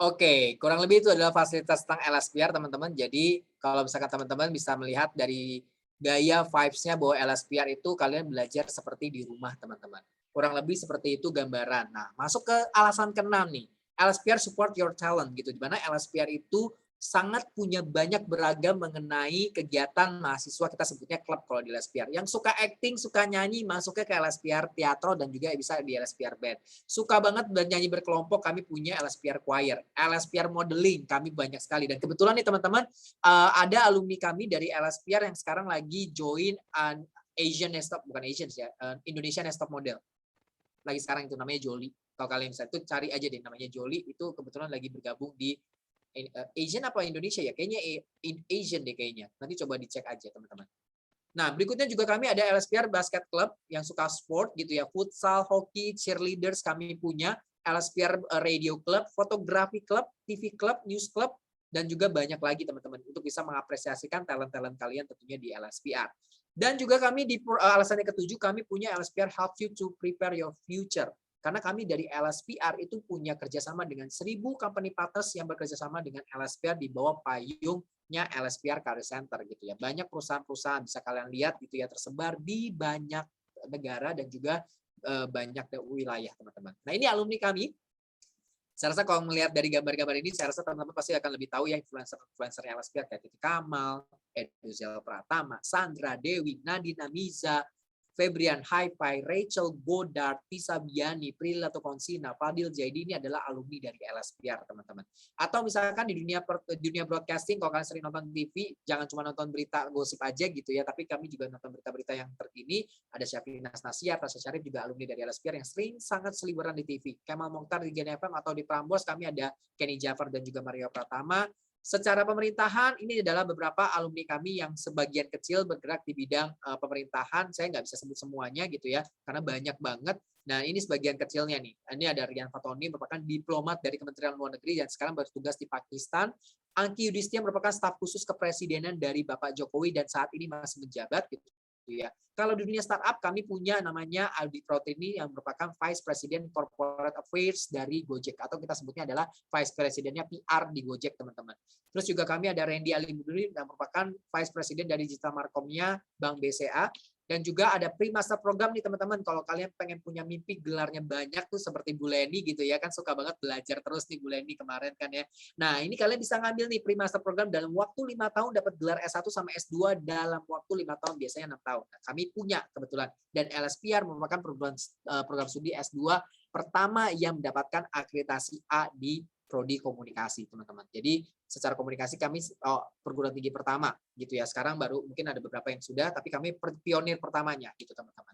B: Oke, kurang lebih itu adalah fasilitas tentang LSPR, teman-teman. Jadi, kalau misalkan teman-teman bisa melihat dari gaya vibes-nya bahwa LSPR itu kalian belajar seperti di rumah, teman-teman. Kurang lebih seperti itu gambaran. Nah, masuk ke alasan ke-6 nih. LSPR support your talent gitu, di mana LSPR itu sangat punya banyak beragam mengenai kegiatan mahasiswa, kita sebutnya klub kalau di LSPR. Yang suka acting, suka nyanyi, masuknya ke LSPR teatro dan juga bisa di LSPR band. Suka banget bernyanyi berkelompok, kami punya LSPR choir, LSPR modeling, kami banyak sekali. Dan kebetulan nih teman-teman, ada alumni kami dari LSPR yang sekarang lagi join Asian Next Top, bukan Asian ya, Indonesia Next Top Model. Lagi sekarang itu namanya Joli. Kalau kalian bisa itu cari aja deh namanya Joli, itu kebetulan lagi bergabung di Asian apa Indonesia ya? Kayaknya Asian deh kayaknya. Nanti coba dicek aja teman-teman. Nah, berikutnya juga kami ada LSPR Basket Club yang suka sport gitu ya. Futsal, hoki, cheerleaders kami punya. LSPR Radio Club, Fotografi Club, TV Club, News Club, dan juga banyak lagi teman-teman untuk bisa mengapresiasikan talent-talent kalian tentunya di LSPR. Dan juga kami di alasan yang ketujuh, kami punya LSPR Help You to Prepare Your Future. Karena kami dari LSPR itu punya kerjasama dengan 1.000 company partners yang bekerjasama dengan LSPR di bawah payungnya LSPR Career Center gitu ya. Banyak perusahaan-perusahaan bisa kalian lihat gitu ya tersebar di banyak negara dan juga banyak wilayah teman-teman. Nah ini alumni kami. Saya rasa kalau melihat dari gambar-gambar ini, saya rasa teman-teman pasti akan lebih tahu ya influencer LSPR kayak Titi Kamal, Eduzel Pratama, Sandra Dewi, Nadina Miza, Febrian Hi-Fi, Rachel Godard, Tisa Biani, Prila Tokonsina, Fadil Jaidi ini adalah alumni dari LSPR teman-teman. Atau misalkan di dunia broadcasting, kalau kalian sering nonton TV, jangan cuma nonton berita gosip aja gitu ya, tapi kami juga nonton berita-berita yang terkini. Ada Syafina Nasya, Tasya Syarif juga alumni dari LSPR yang sering sangat seliweran di TV. Kemal Mokhtar di Gen FM atau di Prambors kami ada Kenny Jafar dan juga Mario Pratama. Secara pemerintahan, ini adalah beberapa alumni kami yang sebagian kecil bergerak di bidang pemerintahan. Saya nggak bisa sebut semuanya gitu ya, karena banyak banget. Nah, ini sebagian kecilnya nih. Ini ada Rian Fatoni, merupakan diplomat dari Kementerian Luar Negeri yang sekarang bertugas di Pakistan. Angki Yudhistia merupakan staf khusus kepresidenan dari Bapak Jokowi dan saat ini masih menjabat gitu ya. Kalau di dunia startup kami punya namanya Aldi Protini yang merupakan Vice President Corporate Affairs dari Gojek atau kita sebutnya adalah Vice Presidennya PR di Gojek teman-teman. Terus juga kami ada Randy Alimudri yang merupakan Vice President dari Digital Markomnya Bank BCA. Dan juga ada pre-master program nih teman-teman. Kalau kalian pengen punya mimpi gelarnya banyak tuh seperti Bu Leni gitu ya. Kan suka banget belajar terus nih Bu Leni kemarin kan ya. Nah ini kalian bisa ngambil nih pre-master program dalam waktu 5 tahun dapat gelar S1 sama S2 dalam waktu 5 tahun biasanya 6 tahun. Nah, kami punya kebetulan. Dan LSPR merupakan program studi S2 pertama yang mendapatkan akreditasi A di Prodi Komunikasi teman-teman. Jadi secara komunikasi kami perguruan tinggi pertama gitu ya. Sekarang baru mungkin ada beberapa yang sudah, tapi kami pionir pertamanya gitu teman-teman.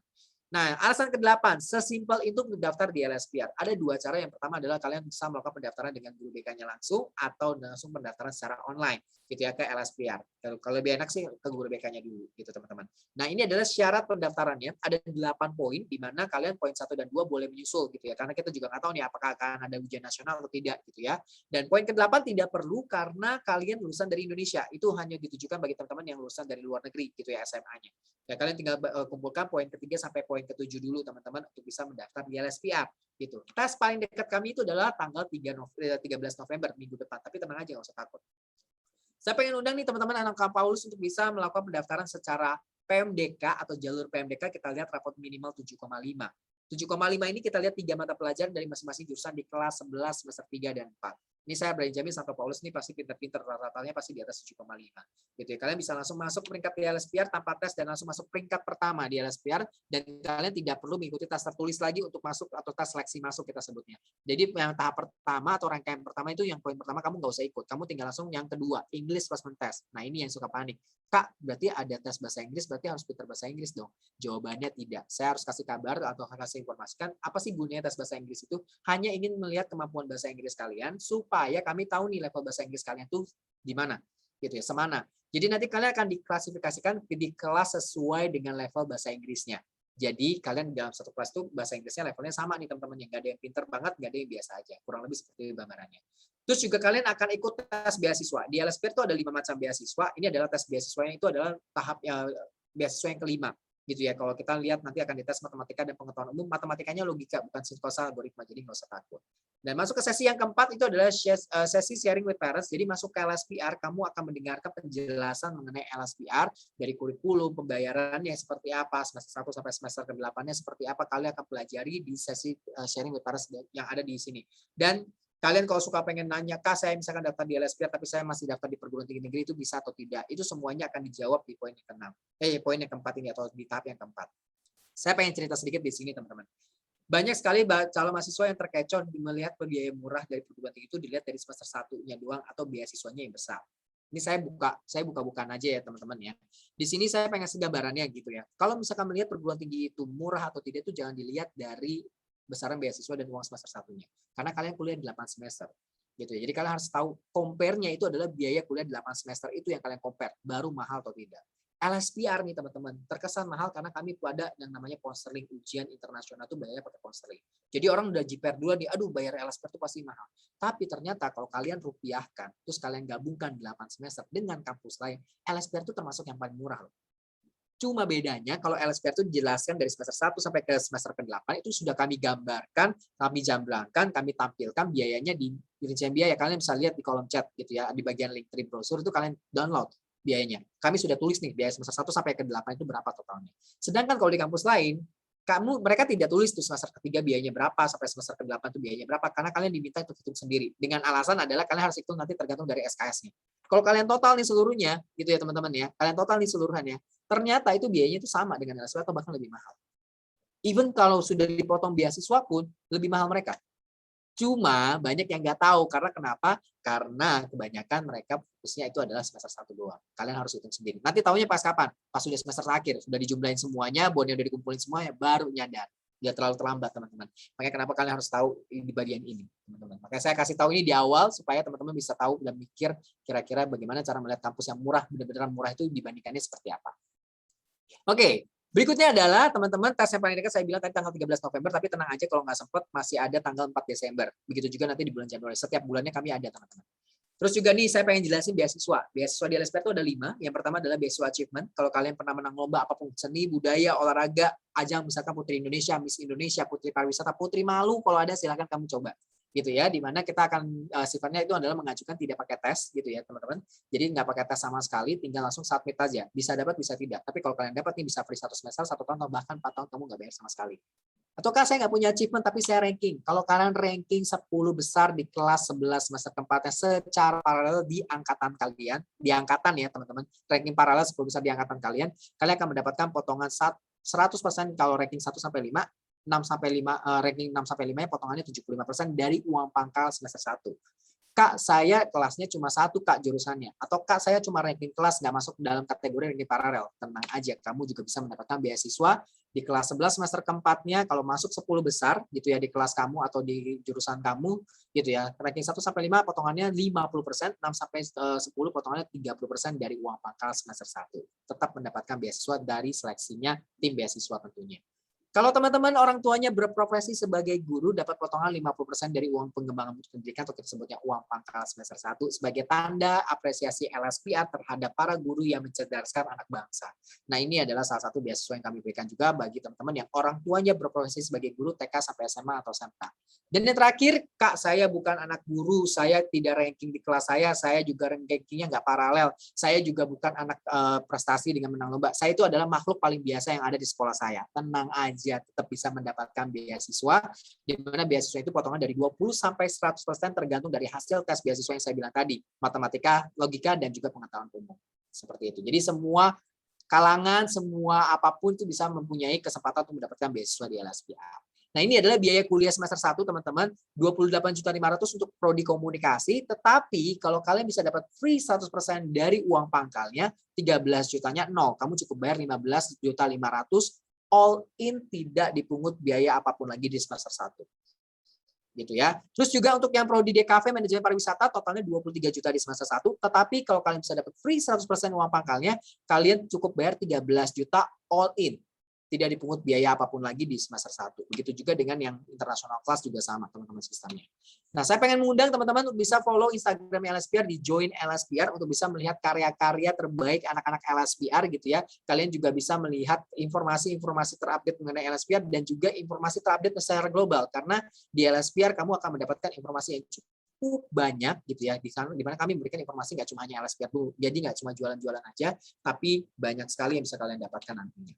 B: Nah, alasan ke-8, sesimpel itu mendaftar di LSPR. Ada dua cara. Yang pertama adalah kalian bisa melakukan pendaftaran dengan guru BK-nya langsung atau langsung pendaftaran secara online gitu ya ke LSPR. Kalau lebih enak sih ke guru BK-nya dulu gitu teman-teman. Nah, ini adalah syarat pendaftarannya. Ada 8 poin di mana kalian poin 1 dan 2 boleh menyusul gitu ya. Karena kita juga nggak tahu nih apakah akan ada ujian nasional atau tidak gitu ya. Dan poin ke-8 tidak perlu karena kalian lulusan dari Indonesia. Itu hanya ditujukan bagi teman-teman yang lulusan dari luar negeri gitu ya SMA-nya. Ya, kalian tinggal kumpulkan poin ke-3 sampai poin ke-7 dulu teman-teman untuk bisa mendaftar di LSPR gitu. Tes paling dekat kami itu adalah tanggal 13 November minggu depan. Tapi tenang aja nggak usah takut. Saya pengen undang nih teman-teman anak kampus untuk bisa melakukan pendaftaran secara PMDK atau jalur PMDK. Kita lihat rapot minimal 7,5. 7,5 ini kita lihat 3 mata pelajaran dari masing-masing jurusan di kelas 11, semester 3 dan 4. Ini saya berani jamin Santo Paulus ini pasti pinter-pinter, rata-ratanya pasti di atas 7,5. Gitu ya. Kalian bisa langsung masuk peringkat di LSPR tanpa tes dan langsung masuk peringkat pertama di LSPR dan kalian tidak perlu mengikuti tes tertulis lagi untuk masuk atau tes seleksi masuk kita sebutnya. Jadi yang tahap pertama atau rangkaian pertama itu yang poin pertama kamu nggak usah ikut. Kamu tinggal langsung yang kedua, English Placement Test. Nah, ini yang suka panik. Kak, berarti ada tes bahasa Inggris, berarti harus pintar bahasa Inggris dong. Jawabannya tidak. Saya harus kasih kabar atau kasih informasikan apa sih gunanya tes bahasa Inggris itu? Hanya ingin melihat kemampuan bahasa Inggris kalian supaya kami tahu nih level bahasa Inggris kalian tuh di mana, gitu ya, semana. Jadi nanti kalian akan diklasifikasikan di kelas sesuai dengan level bahasa Inggrisnya. Jadi kalian dalam satu kelas tuh bahasa Inggrisnya levelnya sama nih teman-teman, yang nggak ada yang pinter banget, nggak ada yang biasa aja. Kurang lebih seperti gambarannya. Terus juga kalian akan ikut tes beasiswa. Di LSPR itu ada 5 macam beasiswa. Ini adalah tes beasiswanya itu adalah tahap beasiswa yang kelima. Gitu ya. Kalau kita lihat nanti akan dites matematika dan pengetahuan umum, matematikanya logika bukan sintaksa algoritma, jadi nggak usah takut. Dan masuk ke sesi yang keempat itu adalah sesi sharing with parents. Jadi masuk ke LSPR, kamu akan mendengarkan penjelasan mengenai LSPR dari kurikulum, pembayarannya seperti apa, semester 1 sampai semester ke-8-nya seperti apa, kalian akan pelajari di sesi sharing with parents yang ada di sini. Dan Kalian kalau suka pengen nanya, Kak, saya misalkan daftar di LSPR tapi saya masih daftar di perguruan tinggi negeri, itu bisa atau tidak? Itu semuanya akan dijawab di poin yang keenam. Poin yang keempat ini atau di tahap yang keempat. Saya pengen cerita sedikit di sini, teman-teman. Banyak sekali calon mahasiswa yang terkecoh melihat biaya murah dari perguruan tinggi itu dilihat dari semester satunya doang atau beasiswanya yang besar. Ini saya buka-bukaan aja ya teman-teman ya. Di sini saya pengen kasih gambarannya gitu ya. Kalau misalkan melihat perguruan tinggi itu murah atau tidak itu jangan dilihat dari besaran beasiswa dan uang semester satunya. Karena kalian kuliah 8 semester. Gitu ya. Jadi kalian harus tahu compare-nya itu adalah biaya kuliah 8 semester itu yang kalian compare, baru mahal atau tidak. LSPR nih teman-teman, terkesan mahal karena kami ada yang namanya konseling ujian internasional itu bayarnya pakai konseling. Jadi orang udah jiper dulu nih, aduh bayar LSPR itu pasti mahal. Tapi ternyata kalau kalian rupiahkan, terus kalian gabungkan 8 semester dengan kampus lain, LSPR itu termasuk yang paling murah loh. Cuma bedanya kalau LSPR itu dijelaskan dari semester 1 sampai ke semester ke-8 itu sudah kami gambarkan, kami jamblangkan, kami tampilkan biayanya di rincian biaya. Kalian bisa lihat di kolom chat gitu ya, di bagian link tree brosur itu kalian download biayanya. Kami sudah tulis nih biaya semester 1 sampai ke-8 itu berapa totalnya. Sedangkan kalau di kampus lain, mereka tidak tulis tuh semester ketiga biayanya berapa, sampai semester ke-8 itu biayanya berapa, karena kalian diminta untuk hitung sendiri. Dengan alasan adalah kalian harus hitung nanti tergantung dari SKS-nya. Kalau kalian total nih seluruhnya, gitu ya teman-teman ya, kalian total nih seluruhannya, ternyata itu biayanya itu sama dengan LSPR atau bahkan lebih mahal. Even kalau sudah dipotong beasiswa pun, lebih mahal mereka. Cuma banyak yang nggak tahu karena kenapa? Karena kebanyakan mereka fokusnya itu adalah semester 1 doang. Kalian harus hitung sendiri. Nanti tahunya pas kapan? Pas sudah semester akhir, sudah dijumlahin semuanya, bonnya udah dikumpulin semuanya, baru nyadar. Dia terlalu terlambat, teman-teman. Makanya kenapa kalian harus tahu di bagian ini, teman-teman. Makanya saya kasih tahu ini di awal supaya teman-teman bisa tahu dan mikir kira-kira bagaimana cara melihat kampus yang murah, benar-benar murah itu dibandingkannya seperti apa. Oke. Berikutnya adalah teman-teman tes yang paling dekat saya bilang tadi tanggal 13 November, tapi tenang aja kalau nggak sempat masih ada tanggal 4 Desember. Begitu juga nanti di bulan Januari. Setiap bulannya kami ada teman-teman. Terus juga nih saya pengen jelasin beasiswa. Beasiswa di LSPR itu ada 5. Yang pertama adalah beasiswa achievement. Kalau kalian pernah menang lomba apapun, seni, budaya, olahraga, ajang misalkan Putri Indonesia, Miss Indonesia, Putri Pariwisata, Putri Malu, kalau ada silakan kamu coba. Gitu ya, dimana kita akan sifatnya itu adalah mengajukan tidak pakai tes gitu ya teman-teman. Jadi nggak pakai tes sama sekali, tinggal langsung submit aja. Bisa dapat, bisa tidak. Tapi kalau kalian dapat nih bisa free 1 semester, 1 tahun, atau bahkan 4 tahun kamu nggak bayar sama sekali. Ataukah saya nggak punya achievement tapi saya ranking. Kalau kalian ranking 10 besar di kelas 11 semester keempatnya secara paralel di angkatan kalian, di angkatan ya teman-teman, ranking paralel 10 besar di angkatan kalian akan mendapatkan potongan 100% kalau ranking 1 sampai 5, 6 sampai 5 ranking 6 sampai 5 potongannya 75% dari uang pangkal semester 1. Kak, saya kelasnya cuma 1 Kak jurusannya. Atau Kak, saya cuma ranking kelas nggak masuk dalam kategori ranking paralel. Tenang aja, kamu juga bisa mendapatkan beasiswa di kelas 11 semester keempatnya kalau masuk 10 besar gitu ya di kelas kamu atau di jurusan kamu gitu ya. Ranking 1 sampai 5 potongannya 50%, 6 sampai 10 potongannya 30% dari uang pangkal semester 1. Tetap mendapatkan beasiswa dari seleksinya tim beasiswa tentunya. Kalau teman-teman orang tuanya berprofesi sebagai guru dapat potongan 50% dari uang pengembangan mutu pendidikan atau kita sebutnya uang pangkal semester 1 sebagai tanda apresiasi LSPR terhadap para guru yang mencerdaskan anak bangsa. Nah, ini adalah salah satu beasiswa yang kami berikan juga bagi teman-teman yang orang tuanya berprofesi sebagai guru TK sampai SMA atau SMK. Dan yang terakhir, Kak, saya bukan anak guru, saya tidak ranking di kelas saya juga rankingnya nggak paralel. Saya juga bukan anak prestasi dengan menang lomba. Saya itu adalah makhluk paling biasa yang ada di sekolah saya. Tenang aja, tetap bisa mendapatkan beasiswa, di mana beasiswa itu potongan dari 20 sampai 100% tergantung dari hasil tes beasiswa yang saya bilang tadi, matematika, logika, dan juga pengetahuan umum. Seperti itu. Jadi semua kalangan, semua apapun itu bisa mempunyai kesempatan untuk mendapatkan beasiswa di LSPR. Nah, ini adalah biaya kuliah semester 1, teman-teman. 28.500.000 untuk prodi komunikasi, tetapi kalau kalian bisa dapat free 100% dari uang pangkalnya, 13 jutanya nol. Kamu cukup bayar 15.500.000 all in, tidak dipungut biaya apapun lagi di semester 1. Gitu ya. Terus juga untuk yang prodi DKV manajemen pariwisata totalnya 23 juta di semester 1, tetapi kalau kalian bisa dapat free 100% uang pangkalnya, kalian cukup bayar 13 juta all in. Tidak dipungut biaya apapun lagi di semester 1. Begitu juga dengan yang internasional kelas juga sama teman-teman sistemnya. Nah, saya pengen mengundang teman-teman untuk bisa follow Instagram LSPR di Join LSPR untuk bisa melihat karya-karya terbaik anak-anak LSPR gitu ya. Kalian juga bisa melihat informasi-informasi terupdate mengenai LSPR dan juga informasi terupdate secara global karena di LSPR kamu akan mendapatkan informasi yang cukup banyak gitu ya, di mana kami memberikan informasi nggak cuma hanya LSPR dulu, jadi nggak cuma jualan-jualan aja, tapi banyak sekali yang bisa kalian dapatkan nantinya.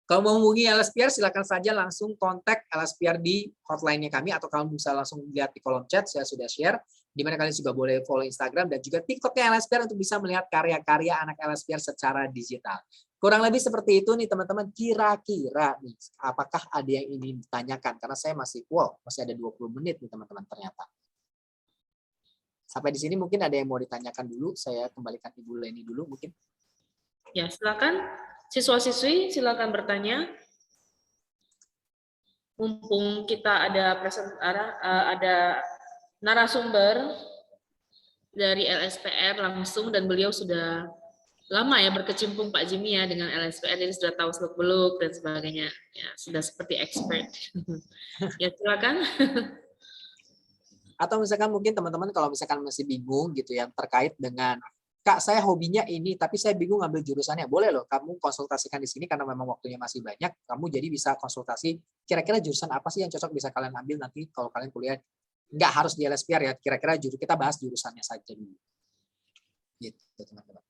B: Kalau mau menghubungi LSPR, silakan saja langsung kontak LSPR di hotline-nya kami, atau kamu bisa langsung lihat di kolom chat, saya sudah share, di mana kalian juga boleh follow Instagram dan juga TikTok-nya LSPR untuk bisa melihat karya-karya anak LSPR secara digital. Kurang lebih seperti itu nih teman-teman, kira-kira nih, apakah ada yang ingin ditanyakan? Karena saya masih ada 20 menit nih teman-teman ternyata. Sampai di sini mungkin ada yang mau ditanyakan dulu, saya kembalikan Ibu Leni dulu mungkin.
A: Ya, silakan siswa-siswi silakan bertanya. Mumpung kita ada narasumber dari LSPR langsung dan beliau sudah lama ya berkecimpung Pak Jimmy ya dengan LSPR, jadi sudah tahu seluk-beluk dan sebagainya. Ya, sudah seperti expert. Ya, silakan.
B: Atau misalkan mungkin teman-teman kalau misalkan masih bingung gitu ya terkait dengan Kak, saya hobinya ini, tapi saya bingung ngambil jurusannya. Boleh loh, kamu konsultasikan di sini karena memang waktunya masih banyak. Kamu jadi bisa konsultasi, kira-kira jurusan apa sih yang cocok bisa kalian ambil nanti kalau kalian kuliah. Nggak harus di LSPR ya, kira-kira kita bahas jurusannya saja dulu. Gitu, teman-teman.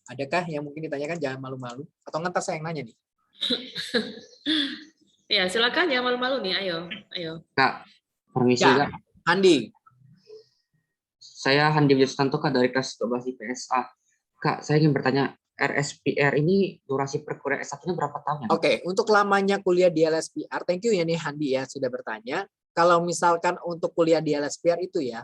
B: Adakah yang mungkin ditanyakan? Jangan malu-malu. Atau ntar saya yang nanya nih.
A: Ya, silakan jangan malu-malu nih, ayo.
D: Kak, permisi
B: Ya,
D: Kak.
B: Andi.
D: Saya Handi Wijayanto Kak dari kelas 12 IPSA. Kak, saya ingin bertanya, RSPR ini durasi perkuliahan S1-nya berapa tahun ya?
B: Oke, untuk lamanya kuliah di LSPR, thank you ya nih Handi ya sudah bertanya. Kalau misalkan untuk kuliah di LSPR itu ya,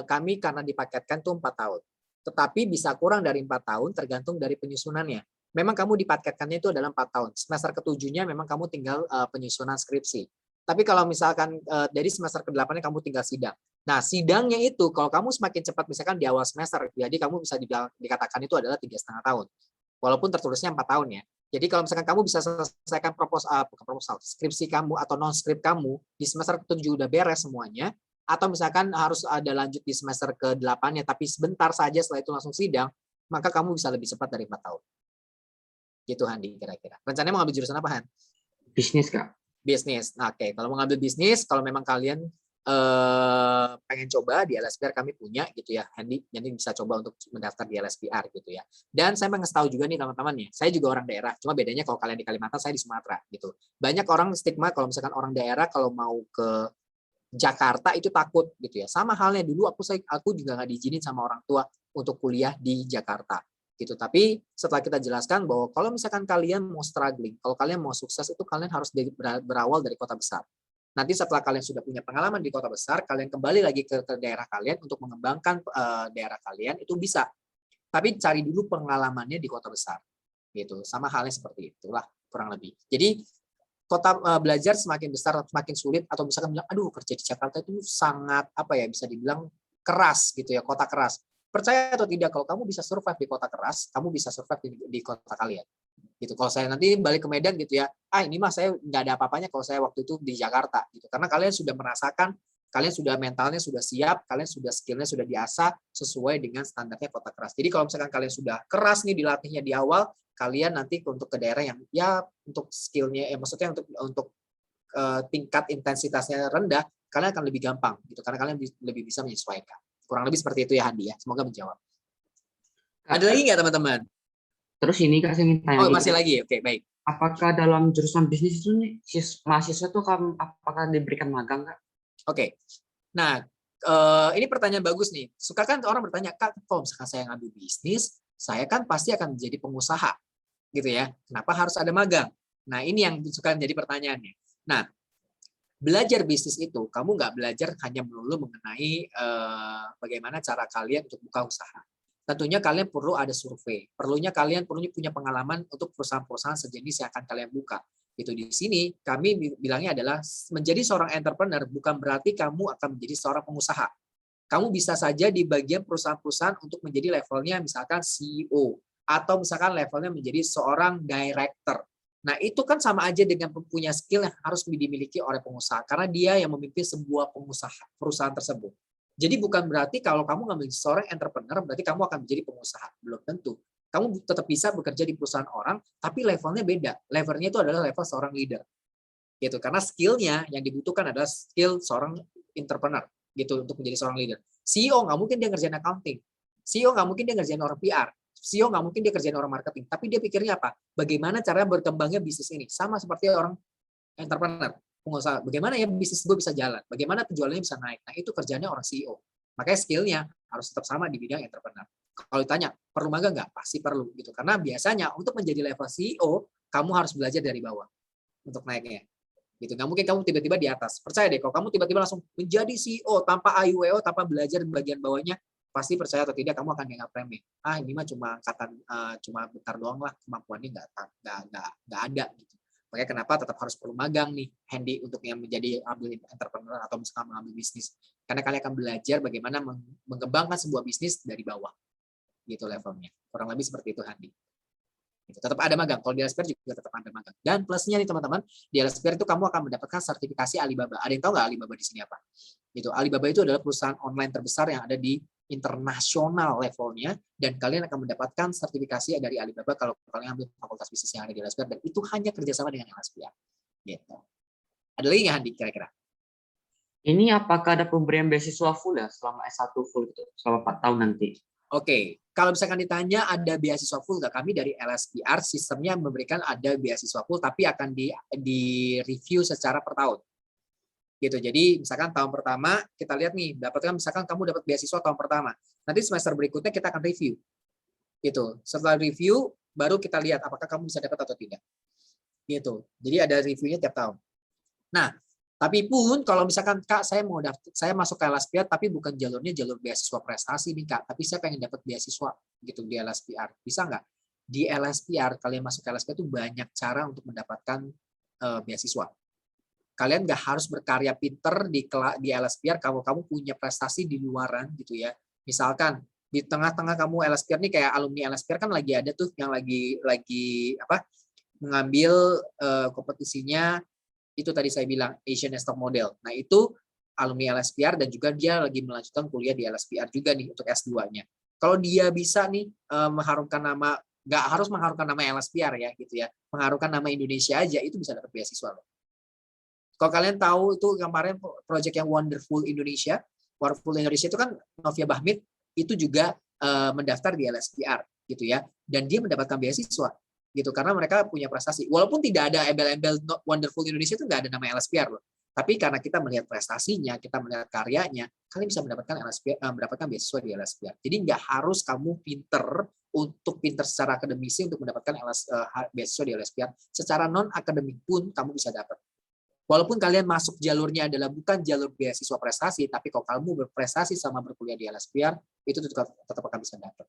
B: kami karena dipaketkan tuh 4 tahun. Tetapi bisa kurang dari 4 tahun tergantung dari penyusunannya. Memang kamu dipaketkannya itu adalah 4 tahun. Semester ke-7-nya memang kamu tinggal penyusunan skripsi. Tapi kalau misalkan dari semester ke-8-nya kamu tinggal sidang. Nah, sidangnya itu kalau kamu semakin cepat misalkan di awal semester, jadi kamu bisa dikatakan itu adalah 3,5 tahun. Walaupun tertulisnya 4 tahun ya. Jadi kalau misalkan kamu bisa selesaikan skripsi kamu atau non-skrip kamu di semester ke-7 udah beres semuanya, atau misalkan harus ada lanjut di semester ke-8-nya, tapi sebentar saja setelah itu langsung sidang, maka kamu bisa lebih cepat dari 4 tahun. Gitu Handi kira-kira. Rencananya mau ngambil jurusan apa, Han?
D: Bisnis, Kak.
B: Bisnis. Nah, oke. Kalau mau ngambil bisnis, kalau memang kalian pengen coba di LSPR kami punya gitu ya, Handy, jadi bisa coba untuk mendaftar di LSPR gitu ya. Dan saya pengen tahu juga nih teman-teman ya, saya juga orang daerah, cuma bedanya kalau kalian di Kalimantan, saya di Sumatera gitu. Banyak orang stigma kalau misalkan orang daerah kalau mau ke Jakarta itu takut gitu ya. Sama halnya dulu aku juga nggak diizinin sama orang tua untuk kuliah di Jakarta gitu. Tapi setelah kita jelaskan bahwa kalau misalkan kalian mau struggling, kalau kalian mau sukses itu kalian harus berawal dari kota besar. Nanti setelah kalian sudah punya pengalaman di kota besar, kalian kembali lagi ke daerah kalian untuk mengembangkan daerah kalian itu bisa. Tapi cari dulu pengalamannya di kota besar. Gitu. Sama halnya seperti itulah kurang lebih. Jadi kota belajar semakin besar semakin sulit, atau misalkan bilang aduh kerja di Jakarta itu sangat bisa dibilang keras gitu ya, kota keras. Percaya atau tidak, kalau kamu bisa survive di kota keras, kamu bisa survive di kota kalian. Gitu. Kalau saya nanti balik ke Medan gitu ya, ini mah saya nggak ada apa-apanya kalau saya waktu itu di Jakarta gitu, karena kalian sudah merasakan, kalian sudah mentalnya sudah siap, kalian sudah skillnya sudah diasah sesuai dengan standarnya kota keras. Jadi kalau misalkan kalian sudah keras nih dilatihnya di awal, kalian nanti untuk ke daerah yang ya untuk skillnya, maksudnya untuk tingkat intensitasnya rendah, kalian akan lebih gampang gitu, karena kalian lebih bisa menyesuaikan. Kurang lebih seperti itu ya Handi ya. Semoga menjawab. Ada lagi nggak teman-teman?
D: Terus ini Kak, saya ingin tanya.
B: Oh, masih lagi? Oke, baik.
D: Apakah dalam jurusan bisnis itu nih, mahasiswa itu apakah diberikan magang, Kak?
B: Oke. Nah, ini pertanyaan bagus nih. Suka kan orang bertanya, Kak, kalau misalkan saya ngambil bisnis, saya kan pasti akan menjadi pengusaha. Gitu ya. Kenapa harus ada magang? Nah, ini yang suka jadi pertanyaannya. Nah, belajar bisnis itu, kamu nggak belajar hanya melulu mengenai bagaimana cara kalian untuk buka usaha. Tentunya kalian perlu ada survei. Perlunya kalian punya pengalaman untuk perusahaan-perusahaan sejenis yang akan kalian buka. Itu di sini kami bilangnya adalah menjadi seorang entrepreneur bukan berarti kamu akan menjadi seorang pengusaha. Kamu bisa saja di bagian perusahaan-perusahaan untuk menjadi levelnya misalkan CEO atau misalkan levelnya menjadi seorang director. Nah, itu kan sama aja dengan punya skill yang harus dimiliki oleh pengusaha karena dia yang memimpin sebuah perusahaan tersebut. Jadi bukan berarti kalau kamu ngambil seorang entrepreneur berarti kamu akan menjadi pengusaha. Belum tentu. Kamu tetap bisa bekerja di perusahaan orang, tapi levelnya beda. Levelnya itu adalah level seorang leader. Gitu. Karena skillnya yang dibutuhkan adalah skill seorang entrepreneur gitu untuk menjadi seorang leader. CEO nggak mungkin dia ngerjain accounting. CEO nggak mungkin dia ngerjain orang PR. CEO nggak mungkin dia kerjain orang marketing, tapi dia pikirnya apa? Bagaimana cara berkembangnya bisnis ini? Sama seperti orang entrepreneur, pengusaha. Bagaimana ya bisnis gue bisa jalan? Bagaimana penjualannya bisa naik? Nah, itu kerjanya orang CEO. Makanya skillnya harus tetap sama di bidang entrepreneur. Kalau ditanya, perlu magang nggak? Pasti perlu. Gitu. Karena biasanya untuk menjadi level CEO, kamu harus belajar dari bawah untuk naiknya. Gitu. Nggak mungkin kamu tiba-tiba di atas. Percaya deh, kalau kamu tiba-tiba langsung menjadi CEO tanpa AIWO, tanpa belajar bagian bawahnya, pasti percaya atau tidak kamu akan dianggap remeh. Ini mah cuma angkatan, cuma bentar doang lah, kemampuannya nggak ada. Gitu. Makanya kenapa tetap harus perlu magang nih, Handy, untuk yang menjadi ambil entrepreneur atau misalkan mengambil bisnis. Karena kalian akan belajar bagaimana mengembangkan sebuah bisnis dari bawah. Gitu levelnya. Kurang lebih seperti itu, Handy. Gitu. Tetap ada magang. Kalau di Elsevier juga tetap ada magang. Dan plusnya nih teman-teman, di Elsevier itu kamu akan mendapatkan sertifikasi Alibaba. Ada yang tahu nggak Alibaba di sini apa? Gitu. Alibaba itu adalah perusahaan online terbesar yang ada di internasional levelnya, dan kalian akan mendapatkan sertifikasi dari Alibaba kalau kalian ambil fakultas bisnis yang ada di Elsevier, dan itu hanya kerjasama dengan Elsevier. Gitu. Ada lagi nggak, Handi, kira-kira?
D: Ini apakah ada pemberian beasiswa full ya selama S1 full gitu, selama 4 tahun nanti?
B: Oke, kalau misalkan ditanya ada beasiswa full nggak, kami dari LSPR sistemnya memberikan ada beasiswa full, tapi akan di review secara per tahun. Gitu. Jadi misalkan tahun pertama kita lihat nih, dapatkan misalkan kamu dapat beasiswa tahun pertama. Nanti semester berikutnya kita akan review. Gitu. Setelah review baru kita lihat apakah kamu bisa dapat atau tidak. Gitu. Jadi ada reviewnya tiap tahun. Nah, tapi pun kalau misalkan Kak saya masuk ke LSPR tapi bukan jalurnya jalur beasiswa prestasi nih Kak, tapi saya pengen dapat beasiswa gitu di LSPR. Bisa nggak? Di LSPR kalian masuk ke LSPR itu banyak cara untuk mendapatkan beasiswa. Kalian nggak harus berkarya pinter di LSPR kalau kamu punya prestasi di luaran gitu ya. Misalkan di tengah-tengah kamu LSPR nih, kayak alumni LSPR kan lagi ada tuh yang lagi mengambil kompetisinya itu tadi saya bilang Asian Next Top Model. Nah itu alumni LSPR dan juga dia lagi melanjutkan kuliah di LSPR juga nih untuk S2-nya. Kalau dia bisa nih mengharumkan nama, nggak harus mengharumkan nama LSPR ya gitu ya, mengharumkan nama Indonesia aja, itu bisa dapat beasiswa loh. Kalau kalian tahu itu kemarin proyek yang Wonderful Indonesia itu kan Novia Bahmid itu juga mendaftar di LSPR gitu ya, dan dia mendapatkan beasiswa gitu karena mereka punya prestasi. Walaupun tidak ada embel-embel Wonderful Indonesia itu nggak ada nama LSPR loh. Tapi karena kita melihat prestasinya, kita melihat karyanya, kalian bisa mendapatkan beasiswa di LSPR. Jadi nggak harus kamu pinter secara akademisi untuk mendapatkan beasiswa di LSPR. Secara non akademik pun kamu bisa dapat. Walaupun kalian masuk jalurnya adalah bukan jalur beasiswa prestasi, tapi kalau kamu berprestasi sama berkuliah di LSPR, itu tetap akan bisa dapat.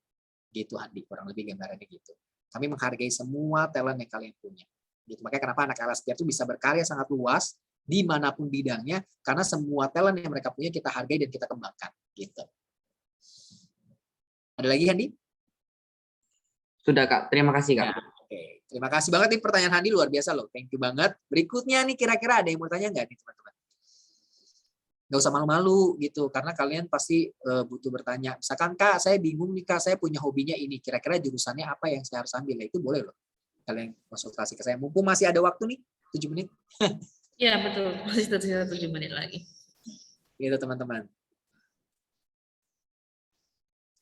B: Gitu, Handi, kurang lebih gambarannya gitu. Kami menghargai semua talent yang kalian punya. Gitu. Makanya kenapa anak LSPR itu bisa berkarya sangat luas, dimanapun bidangnya, karena semua talent yang mereka punya kita hargai dan kita kembangkan. Gitu. Ada lagi, Handi?
D: Sudah, Kak. Terima kasih, Kak.
B: Ya. Oke, terima kasih banget nih pertanyaan Handi, luar biasa loh. Thank you banget. Berikutnya nih kira-kira ada yang mau tanya nggak nih teman-teman? Nggak usah malu-malu gitu, karena kalian pasti butuh bertanya. Misalkan Kak, saya bingung nih Kak, saya punya hobinya ini. Kira-kira jurusannya apa yang saya harus ambil? Nah, itu boleh loh. Kalian konsultasi ke saya. Mumpung masih ada waktu nih, 7 menit.
A: Iya betul, masih tersisa 7 menit lagi.
B: Gitu teman-teman.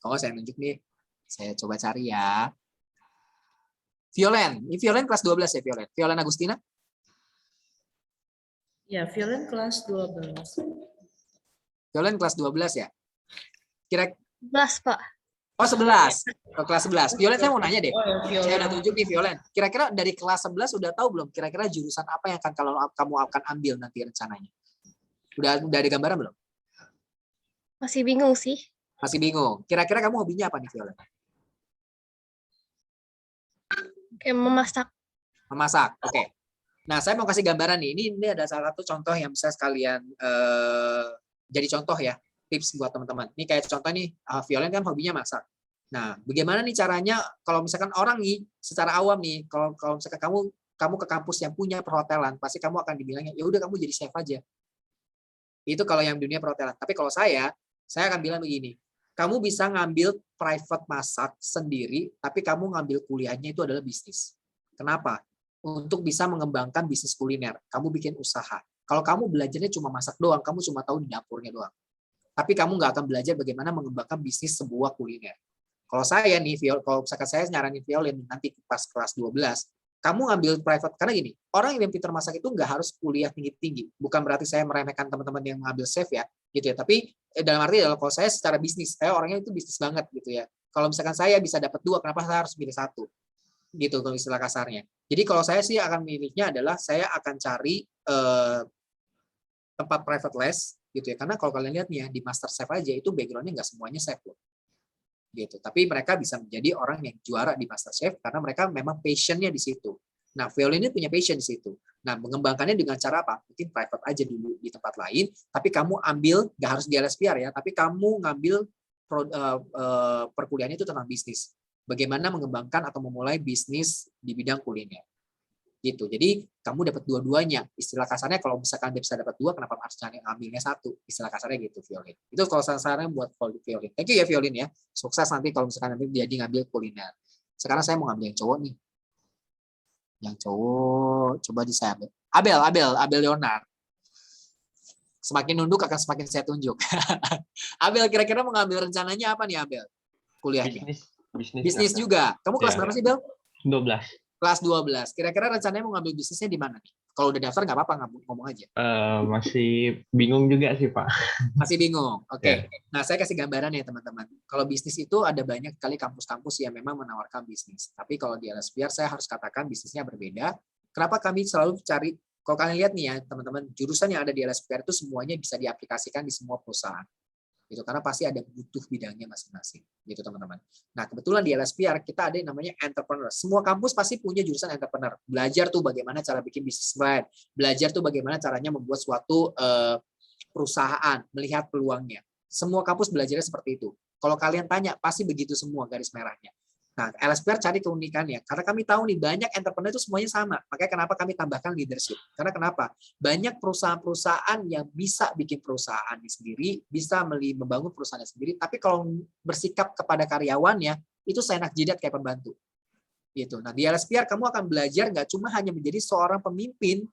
B: Kalau saya nunjuk nih, saya coba cari ya. Violen, ini Violen kelas 12 ya Violen. Violen Agustina?
A: Ya, Violen kelas 12.
B: Violen kelas 12 ya? Kira
C: 11, Pak.
B: Oh 11. Oh, kelas 11. Violen saya mau nanya deh.
A: Oh, ya, Violen.
B: Saya udah tunjuk nih Violen. Kira-kira dari kelas 11 udah tahu belum? Kira-kira jurusan apa yang kamu akan ambil nanti rencananya? Udah ada gambaran belum?
C: Masih bingung sih.
B: Masih bingung. Kira-kira kamu hobinya apa nih Violen?
C: Kayak memasak.
B: Memasak. Oke. Nah, saya mau kasih gambaran nih. Ini ada salah satu contoh yang bisa sekalian jadi contoh ya, tips buat teman-teman. Ini kayak contoh nih, Violen kan hobinya masak. Nah, bagaimana nih caranya kalau misalkan orang nih secara awam nih, kalau misalkan kamu ke kampus yang punya perhotelan, pasti kamu akan dibilangnya, ya udah kamu jadi chef aja. Itu kalau yang dunia perhotelan. Tapi kalau saya akan bilang begini, kamu bisa ngambil private masak sendiri, tapi kamu ngambil kuliahnya itu adalah bisnis. Kenapa? Untuk bisa mengembangkan bisnis kuliner. Kamu bikin usaha. Kalau kamu belajarnya cuma masak doang, kamu cuma tahu di dapurnya doang. Tapi kamu nggak akan belajar bagaimana mengembangkan bisnis sebuah kuliner. Kalau saya nih, kalau misalkan saya nyaranin violin nanti pas kelas 12, kamu ngambil private, karena gini, orang yang pintar masak itu nggak harus kuliah tinggi-tinggi. Bukan berarti saya meremehkan teman-teman yang mengambil chef ya, gitu ya. Tapi dalam arti adalah kalau saya secara bisnis, saya orangnya itu bisnis banget gitu ya. Kalau misalkan saya bisa dapat 2, kenapa saya harus pilih 1? Gitu kalau istilah kasarnya. Jadi kalau saya sih akan milihnya adalah saya akan cari tempat private les gitu ya. Karena kalau kalian lihat nih ya di Master Chef aja itu backgroundnya nggak semuanya chef loh. Gitu. Tapi mereka bisa menjadi orang yang juara di Master Chef karena mereka memang passionnya di situ. Nah, violin ini punya passion di situ. Nah, mengembangkannya dengan cara apa? Mungkin private aja dulu di tempat lain, tapi kamu ambil, nggak harus di LSPR ya, tapi kamu ngambil perkuliahan itu tentang bisnis. Bagaimana mengembangkan atau memulai bisnis di bidang kuliner. Gitu. Jadi kamu dapat dua-duanya. Istilah kasarnya kalau misalkan dia bisa dapat 2, kenapa harus cari ambilnya 1? Istilah kasarnya gitu violin. Itu kalau sarannya buat violin. Thank you ya violin ya. Sukses nanti kalau misalkan nanti dia ngambil kuliner. Sekarang saya mau ngambil yang cowok nih. Yang cowok coba di saya ambil. Abel Leonard. Semakin nunduk akan semakin saya tunjuk. Abel kira-kira mau ngambil rencananya apa nih Abel? Kuliahnya. Bisnis juga. Kamu kelas berapa sih Bel?
E: 12.
B: Kelas 12. Kira-kira rencananya mau ngambil bisnisnya di mana nih? Kalau udah daftar nggak apa-apa, ngomong aja.
E: Masih bingung juga sih, Pak.
B: Masih bingung. Oke. Nah, saya kasih gambaran ya, teman-teman. Kalau bisnis itu ada banyak kali kampus-kampus yang memang menawarkan bisnis. Tapi kalau di LSPR, saya harus katakan bisnisnya berbeda. Kenapa kami selalu cari, kalau kalian lihat nih ya, teman-teman, jurusan yang ada di LSPR itu semuanya bisa diaplikasikan di semua perusahaan. Gitu, karena pasti ada butuh bidangnya masing-masing gitu teman-teman. Nah kebetulan di LSPR kita ada yang namanya entrepreneur. Semua kampus pasti punya jurusan entrepreneur. Belajar tuh bagaimana cara bikin bisnis plan, belajar tuh bagaimana caranya membuat suatu perusahaan, melihat peluangnya. Semua kampus belajarnya seperti itu. Kalau kalian tanya pasti begitu semua garis merahnya. Nah, LSPR cari keunikannya. Karena kami tahu nih, banyak entrepreneur itu semuanya sama. Makanya kenapa kami tambahkan leadership. Karena kenapa? Banyak perusahaan-perusahaan yang bisa bikin perusahaan sendiri, bisa membangun perusahaan sendiri, tapi kalau bersikap kepada karyawannya, itu seenak jidat kayak pembantu. Gitu. Nah, di LSPR kamu akan belajar nggak cuma hanya menjadi seorang pemimpin,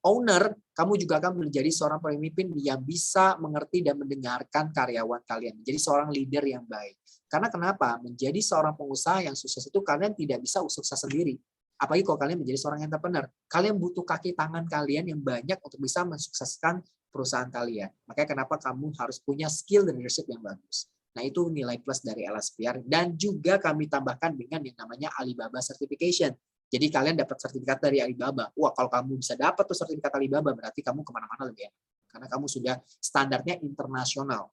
B: owner, kamu juga akan menjadi seorang pemimpin yang bisa mengerti dan mendengarkan karyawan kalian. Menjadi seorang leader yang baik. Karena kenapa? Menjadi seorang pengusaha yang sukses itu kalian tidak bisa sukses sendiri. Apalagi kalau kalian menjadi seorang entrepreneur. Kalian butuh kaki tangan kalian yang banyak untuk bisa mensukseskan perusahaan kalian. Makanya kenapa kamu harus punya skill leadership yang bagus. Nah itu nilai plus dari LSPR. Dan juga kami tambahkan dengan yang namanya Alibaba Certification. Jadi kalian dapat sertifikat dari Alibaba. Wah kalau kamu bisa dapat tuh sertifikat Alibaba, berarti kamu kemana-mana lebih enak. Karena kamu sudah standarnya internasional.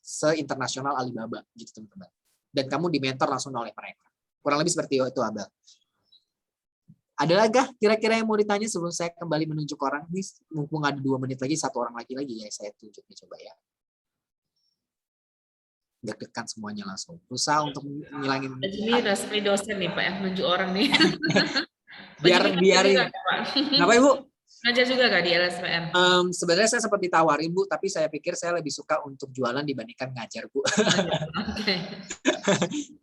B: Se-internasional Alibaba gitu teman-teman. Dan kamu dimentor langsung oleh mereka. Kurang lebih seperti itu Abel. Ada lagi kira-kira yang mau ditanya sebelum saya kembali menunjuk orang nih, mumpung ada 2 menit lagi, 1 orang lagi ya saya tunjuk nih coba ya. Deg-degan semuanya langsung. Berusaha untuk ngilangin.
A: Ini resmi dosen nih Pak yang nunjuk orang nih.
B: biarin. Kenapa Ibu?
A: Ngajar juga nggak di LSPM?
B: Sebenarnya saya sempat ditawarin Bu, tapi saya pikir saya lebih suka untuk jualan dibandingkan ngajar Bu.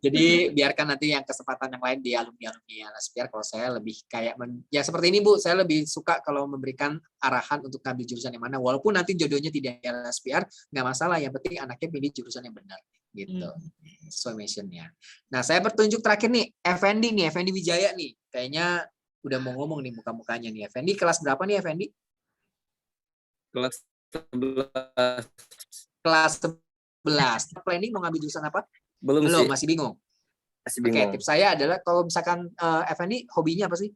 B: Jadi biarkan nanti yang kesempatan yang lain di alumni LSPR. Kalau saya lebih kayak ya seperti ini Bu, saya lebih suka kalau memberikan arahan untuk ngambil jurusan yang mana. Walaupun nanti jodohnya tidak di LSPR, nggak masalah. Yang penting anaknya pilih jurusan yang benar. Gitu. Sesuai missionnya. Nah saya bertunjuk terakhir nih, Effendi Wijaya nih. Kayaknya udah mau ngomong nih muka-mukanya nih. Effendi kelas berapa nih Effendi?
F: Kelas 11.
B: Kelas 11. Planning mau ngambil jurusan apa?
F: Belum sih.
B: Masih bingung.
F: Masih bingung.
B: Oke, tips saya adalah kalau misalkan Effendi hobinya apa sih?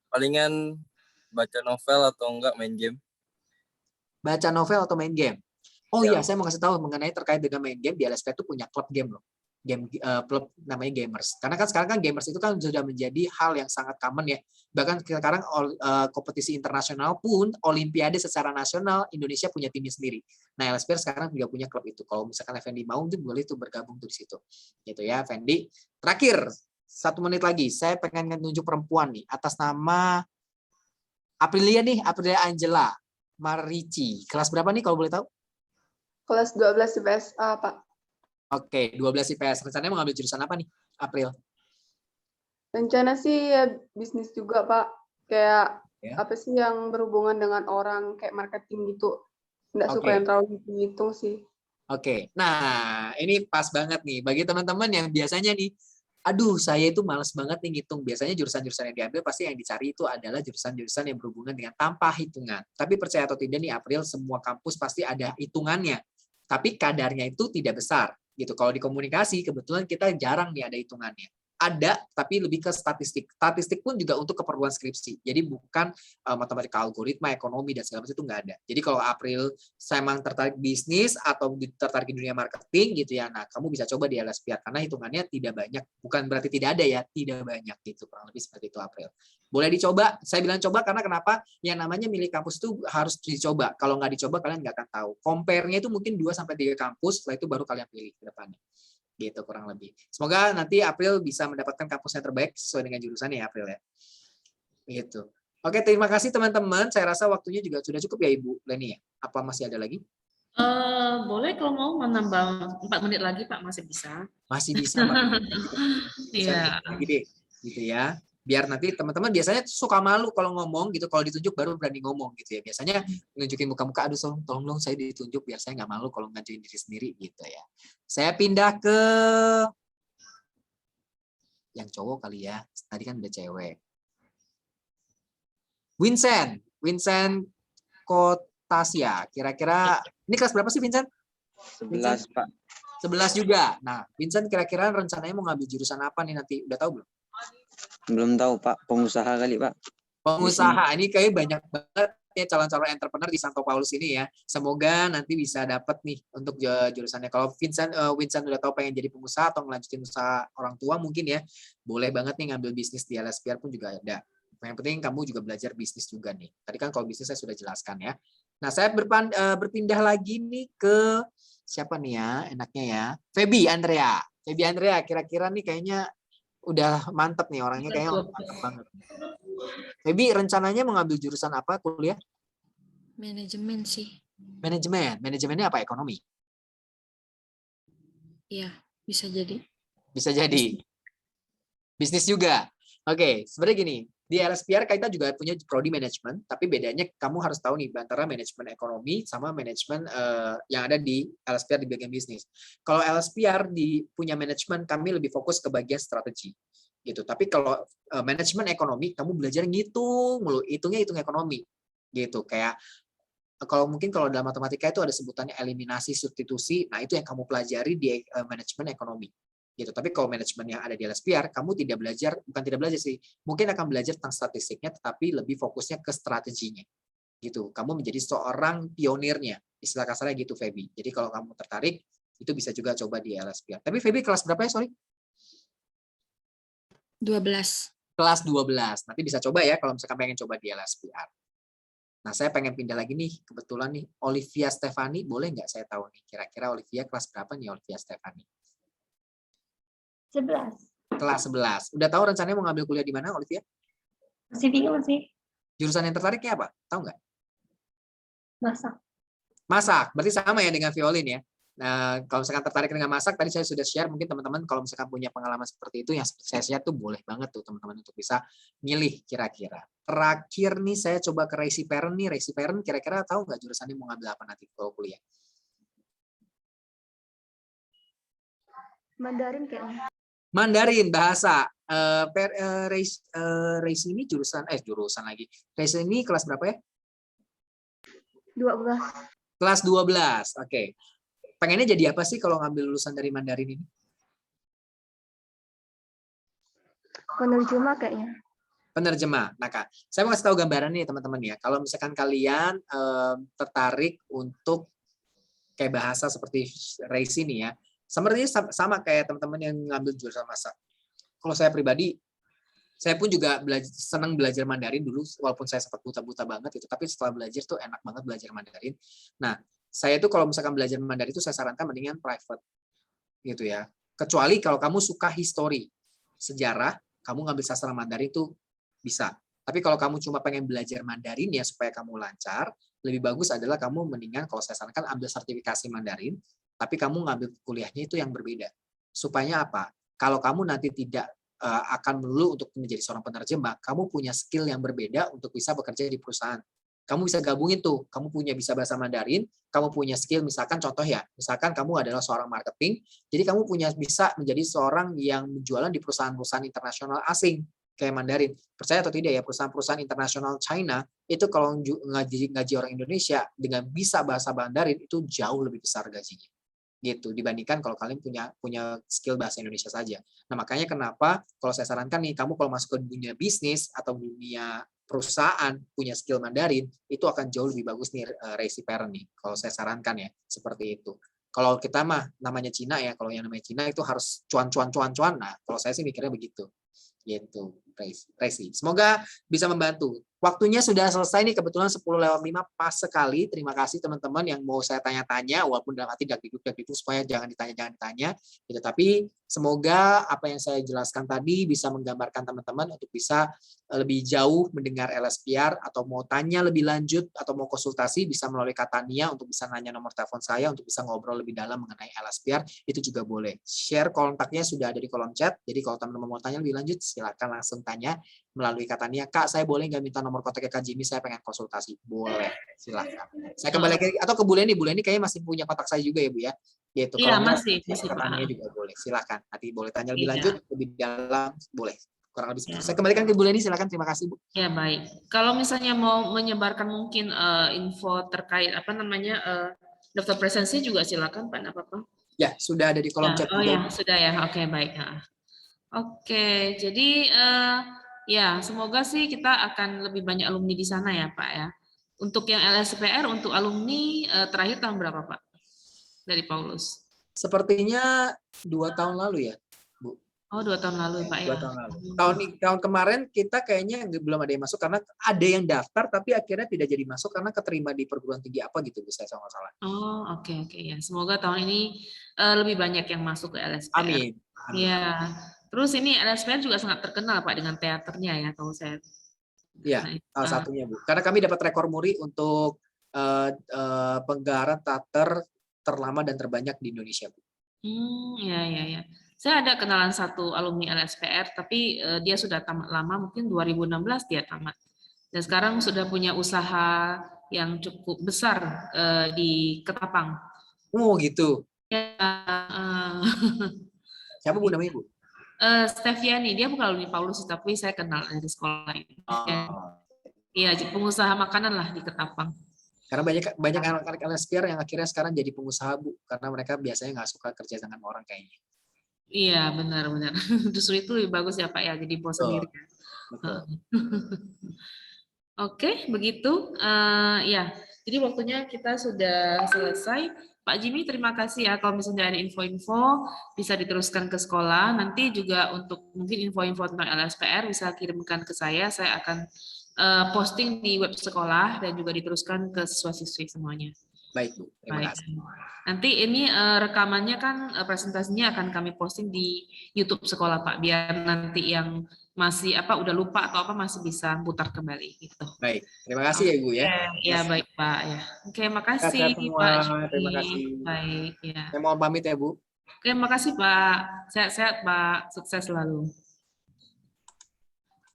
F: Palingan baca novel atau enggak main game.
B: Baca novel atau main game? Oh
F: Ya.
B: iya, saya mau kasih tahu mengenai terkait dengan main game. Di LSP itu punya klub game loh. Klub namanya gamers. Karena kan sekarang kan gamers itu kan sudah menjadi hal yang sangat common ya. Bahkan sekarang kompetisi internasional pun, olimpiade secara nasional, Indonesia punya timnya sendiri. Nah, LSPR sekarang juga punya klub itu. Kalau misalkan Effendi mau, tuh boleh tuh bergabung tuh di situ. Gitu ya, Effendi. Terakhir, 1 menit lagi. Saya pengen tunjuk perempuan nih. Atas nama Aprilia Angela Marici. Kelas berapa nih kalau boleh tahu?
G: Kelas 12 IPSA, Pak.
B: Oke, 12 IPS. Rencananya mau ngambil jurusan apa nih, April?
G: Rencana sih ya bisnis juga, Pak. Kayak
B: Ya.
G: apa sih yang berhubungan dengan orang, kayak marketing gitu. Nggak suka yang terlalu hitung sih.
B: Oke, nah ini pas banget nih bagi teman-teman yang biasanya nih, aduh saya itu males banget nih ngitung. Biasanya jurusan-jurusan yang diambil pasti yang dicari itu adalah jurusan-jurusan yang berhubungan dengan tanpa hitungan. Tapi percaya atau tidak nih April, semua kampus pasti ada hitungannya. Tapi kadarnya itu tidak besar gitu. Kalau di komunikasi kebetulan kita jarang nih ada hitungannya. Ada, tapi lebih ke statistik. Statistik pun juga untuk keperluan skripsi. Jadi bukan matematika algoritma, ekonomi, dan segala macam itu nggak ada. Jadi kalau April saya memang tertarik bisnis atau tertarik di dunia marketing gitu ya, nah kamu bisa coba di LSPR karena hitungannya tidak banyak. Bukan berarti tidak ada ya, tidak banyak gitu. Kurang lebih seperti itu April. Boleh dicoba. Saya bilang coba karena kenapa? Yang namanya milih kampus itu harus dicoba. Kalau nggak dicoba kalian nggak akan tahu. Compare-nya itu mungkin 2-3 kampus, setelah itu baru kalian pilih ke depannya. Gitu kurang lebih. Semoga nanti April bisa mendapatkan kampus yang terbaik sesuai dengan jurusannya ya April ya. Gitu. Oke, terima kasih teman-teman. Saya rasa waktunya juga sudah cukup ya Ibu Leni ya. Apa masih ada lagi?
A: Boleh kalau mau menambah 4 menit lagi Pak, masih bisa.
B: Masih bisa Pak.
A: Iya.
B: Lagi deh, gitu ya. Biar nanti teman-teman biasanya suka malu kalau ngomong gitu, kalau ditunjuk baru berani ngomong gitu ya. Biasanya nunjukin muka-muka, aduh tolong dong saya ditunjuk biar saya nggak malu kalau ngajuin diri sendiri gitu ya. Saya pindah ke yang cowok kali ya. Tadi kan udah cewek. Vincent Kotasia. Kira-kira ini kelas berapa sih Vincent?
H: 11, Pak.
B: 11 juga. Nah, Vincent kira-kira rencananya mau ngambil jurusan apa nih nanti? Udah tahu belum?
H: Belum tahu, Pak. Pengusaha kali, Pak.
B: Pengusaha. Ini kayak banyak banget ya calon-calon entrepreneur di Santo Paulus ini ya. Semoga nanti bisa dapat nih untuk jurusannya. Kalau Vincent udah tahu pengen jadi pengusaha atau ngelanjutin usaha orang tua mungkin ya, boleh banget nih ngambil bisnis di LSPR pun juga ada. Yang penting kamu juga belajar bisnis juga nih. Tadi kan kalau bisnis saya sudah jelaskan ya. Nah, saya berpindah lagi nih ke siapa nih ya enaknya ya? Feby Andrea. Feby Andrea kira-kira nih kayaknya udah mantep nih orangnya, kayaknya mantep banget. Feby rencananya mengambil jurusan apa kuliah?
A: Manajemen sih.
B: Manajemen. Manajemennya apa? Ekonomi?
A: Iya, bisa jadi.
B: Bisa jadi. Bisnis juga. Oke, sebenarnya gini, di LSPR kita juga punya prodi manajemen, tapi bedanya kamu harus tahu nih antara manajemen ekonomi sama manajemen yang ada di LSPR di bagian bisnis. Kalau LSPR punya manajemen, kami lebih fokus ke bagian strategi. Gitu. Tapi kalau manajemen ekonomi, kamu belajar ngitung mulu, hitungnya hitung ekonomi. Gitu. Kayak kalau dalam matematika itu ada sebutannya eliminasi substitusi, nah itu yang kamu pelajari di manajemen ekonomi. Gitu. Tapi kalau manajemen yang ada di LSPR, kamu bukan tidak belajar sih, mungkin akan belajar tentang statistiknya, tetapi lebih fokusnya ke strateginya. Gitu. Kamu menjadi seorang pionirnya, istilah kasarnya gitu, Feby. Jadi kalau kamu tertarik, itu bisa juga coba di LSPR. Tapi Feby kelas berapa ya, sorry?
A: 12.
B: Kelas 12. Nanti bisa coba ya kalau misalkan pengen coba di LSPR. Nah, saya pengen pindah lagi nih, kebetulan nih, Olivia Stefani, boleh nggak saya tahu nih, kira-kira Olivia kelas berapa nih Olivia Stefani?
C: 11.
B: Kelas 11. Udah tahu rencananya mau ngambil kuliah di mana, Olivia?
C: Masih bingung sih.
B: Jurusan yang tertariknya apa? Tahu nggak?
C: Masak.
B: Masak. Berarti sama ya dengan violin ya. Nah, kalau misalkan tertarik dengan masak, tadi saya sudah share, mungkin teman-teman kalau misalkan punya pengalaman seperti itu, yang saya share tuh boleh banget tuh teman-teman untuk bisa milih kira-kira. Terakhir nih, saya coba ke Racy Parent nih. Racy Parent kira-kira tahu nggak jurusannya mau ngambil apa nanti kalau kuliah?
C: Mandarin kayaknya.
B: Mandarin, bahasa. Racy ini jurusan lagi. Racy ini kelas berapa ya?
C: 12.
B: Kelas 12, oke. Pengennya jadi apa sih kalau ngambil lulusan dari Mandarin ini?
C: Penerjemah kayaknya.
B: Penerjemah. Nah, Kak, saya mau kasih tahu gambaran nih teman-teman ya. Kalau misalkan kalian tertarik untuk kayak bahasa seperti Racy ini ya, sebenarnya sama kayak teman-teman yang ngambil jurusan masak. Kalau saya pribadi, saya pun juga senang belajar Mandarin dulu, walaupun saya sempat buta-buta banget itu, tapi setelah belajar tuh enak banget belajar Mandarin. Nah, saya tuh kalau misalkan belajar Mandarin itu saya sarankan mendingan private, gitu ya. Kecuali kalau kamu suka history, sejarah, kamu ngambil sastra Mandarin itu bisa. Tapi kalau kamu cuma pengen belajar Mandarin ya supaya kamu lancar, lebih bagus adalah kamu mendingan kalau saya sarankan ambil sertifikasi Mandarin, tapi kamu ngambil kuliahnya itu yang berbeda. Supaya apa? Kalau kamu nanti tidak akan melulu untuk menjadi seorang penerjemah, kamu punya skill yang berbeda untuk bisa bekerja di perusahaan. Kamu bisa gabungin tuh, kamu punya bisa bahasa Mandarin, kamu punya skill, misalkan contoh ya, misalkan kamu adalah seorang marketing, jadi kamu bisa menjadi seorang yang menjualan di perusahaan-perusahaan internasional asing, kayak Mandarin. Percaya atau tidak ya, perusahaan-perusahaan internasional China, itu kalau ngaji orang Indonesia, dengan bisa bahasa Mandarin, itu jauh lebih besar gajinya. Gitu, dibandingkan kalau kalian punya skill bahasa Indonesia saja. Nah, makanya kenapa kalau saya sarankan nih, kamu kalau masuk ke dunia bisnis atau dunia perusahaan punya skill Mandarin, itu akan jauh lebih bagus nih Racy Parent nih. Kalau saya sarankan ya, seperti itu. Kalau kita mah namanya Cina ya, kalau yang namanya Cina itu harus cuan. Nah, kalau saya sih mikirnya begitu. Gitu, Racy. Semoga bisa membantu. Waktunya sudah selesai nih, kebetulan 10:05 pas sekali. Terima kasih teman-teman yang mau saya tanya-tanya, walaupun dalam hati dak-dikduk supaya jangan ditanya. Gitu. Tapi semoga apa yang saya jelaskan tadi bisa menggambarkan teman-teman untuk bisa lebih jauh mendengar LSPR, atau mau tanya lebih lanjut atau mau konsultasi bisa melalui Katania untuk bisa nanya nomor telepon saya untuk bisa ngobrol lebih dalam mengenai LSPR, itu juga boleh. Share kontaknya sudah ada di kolom chat. Jadi kalau teman-teman mau tanya lebih lanjut, silakan langsung tanya melalui Katania. Kak, saya boleh nggak minta nomor kontaknya Kak Jimmy, saya pengen konsultasi. Boleh, silakan. Saya kembali lagi, atau ke Bu Leni kayaknya masih punya kontak saya juga ya Bu ya. Gitu.
A: Iya,
B: Kalau
A: masih
B: Katania
A: Pak.
B: juga boleh, silakan. Nanti boleh tanya lebih
A: Iya.
B: lanjut, lebih dalam, boleh. Kurang lebih
A: Ya.
B: saya kembalikan ke Bu Leni, silakan. Terima kasih Bu.
A: Ya, baik. Kalau misalnya mau menyebarkan mungkin info terkait daftar presensi juga silakan Pak, enggak apa-apa.
B: Ya, sudah ada di kolom
A: Ya,
B: chat
A: oh
B: juga.
A: ya, sudah ya. Oke, baik. Oke, jadi ya semoga sih kita akan lebih banyak alumni di sana ya Pak ya. Untuk yang LSPR, untuk alumni terakhir tahun berapa Pak? Dari Paulus.
B: Sepertinya 2 tahun lalu ya, Bu.
A: Oh, 2 tahun lalu Pak
B: 2
A: ya.
B: tahun lalu. Tahun kemarin kita kayaknya belum ada yang masuk karena ada yang daftar tapi akhirnya tidak jadi masuk karena keterima di perguruan tinggi apa gitu, Bu, saya nggak salah.
A: Oh, oke ya. Semoga tahun ini lebih banyak yang masuk ke LSPR.
B: Amin.
A: Ya. Terus ini LSPR juga sangat terkenal Pak dengan teaternya ya, kalau saya.
B: Iya, salah satunya Bu. Karena kami dapat rekor muri untuk penggarapan teater terlama dan terbanyak di Indonesia, Bu.
A: Ya. Saya ada kenalan satu alumni LSPR, tapi dia sudah tamat lama, mungkin 2016 dia tamat. Dan sekarang sudah punya usaha yang cukup besar di Ketapang.
B: Oh gitu.
A: Ya,
B: Siapa Bu namanya Bu?
A: Steviani, dia bukan alumni Paulus, tapi saya kenal dari sekolah ini.
B: Oh.
A: Iya, pengusaha makanan lah di Ketapang.
B: Karena banyak anak-anak LSPR yang akhirnya sekarang jadi pengusaha Bu, karena mereka biasanya nggak suka kerja dengan orang kayaknya.
A: Iya, benar. Justru itu lebih bagus ya Pak ya, jadi bos sendiri.
B: Betul.
A: Oke, begitu. Ya, jadi waktunya kita sudah selesai. Pak Jimmy, terima kasih ya. Kalau misalnya ada info-info, bisa diteruskan ke sekolah. Nanti juga untuk mungkin info-info tentang LSPR bisa kirimkan ke saya. Saya akan posting di web sekolah dan juga diteruskan ke siswa-siswi semuanya.
B: Baik Bu, terima kasih.
A: Nanti ini rekamannya kan presentasinya akan kami posting di YouTube sekolah Pak, biar nanti yang masih udah lupa atau masih bisa putar kembali gitu.
B: Baik, terima kasih ya Bu ya.
A: Ya baik Pak ya. Oke, makasih
B: semua.
A: Pak.
B: Terima kasih.
A: Baik ya.
B: Saya mohon pamit ya Bu.
A: Oke, makasih Pak. Sehat-sehat Pak, sukses selalu.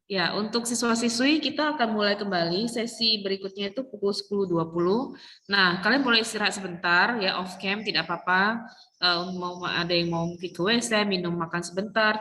A: Ya, untuk siswa-siswi kita akan mulai kembali sesi berikutnya itu pukul 10.20. Nah, kalian boleh istirahat sebentar ya, off cam tidak apa-apa. Ada yang mau ke WC, minum makan sebentar.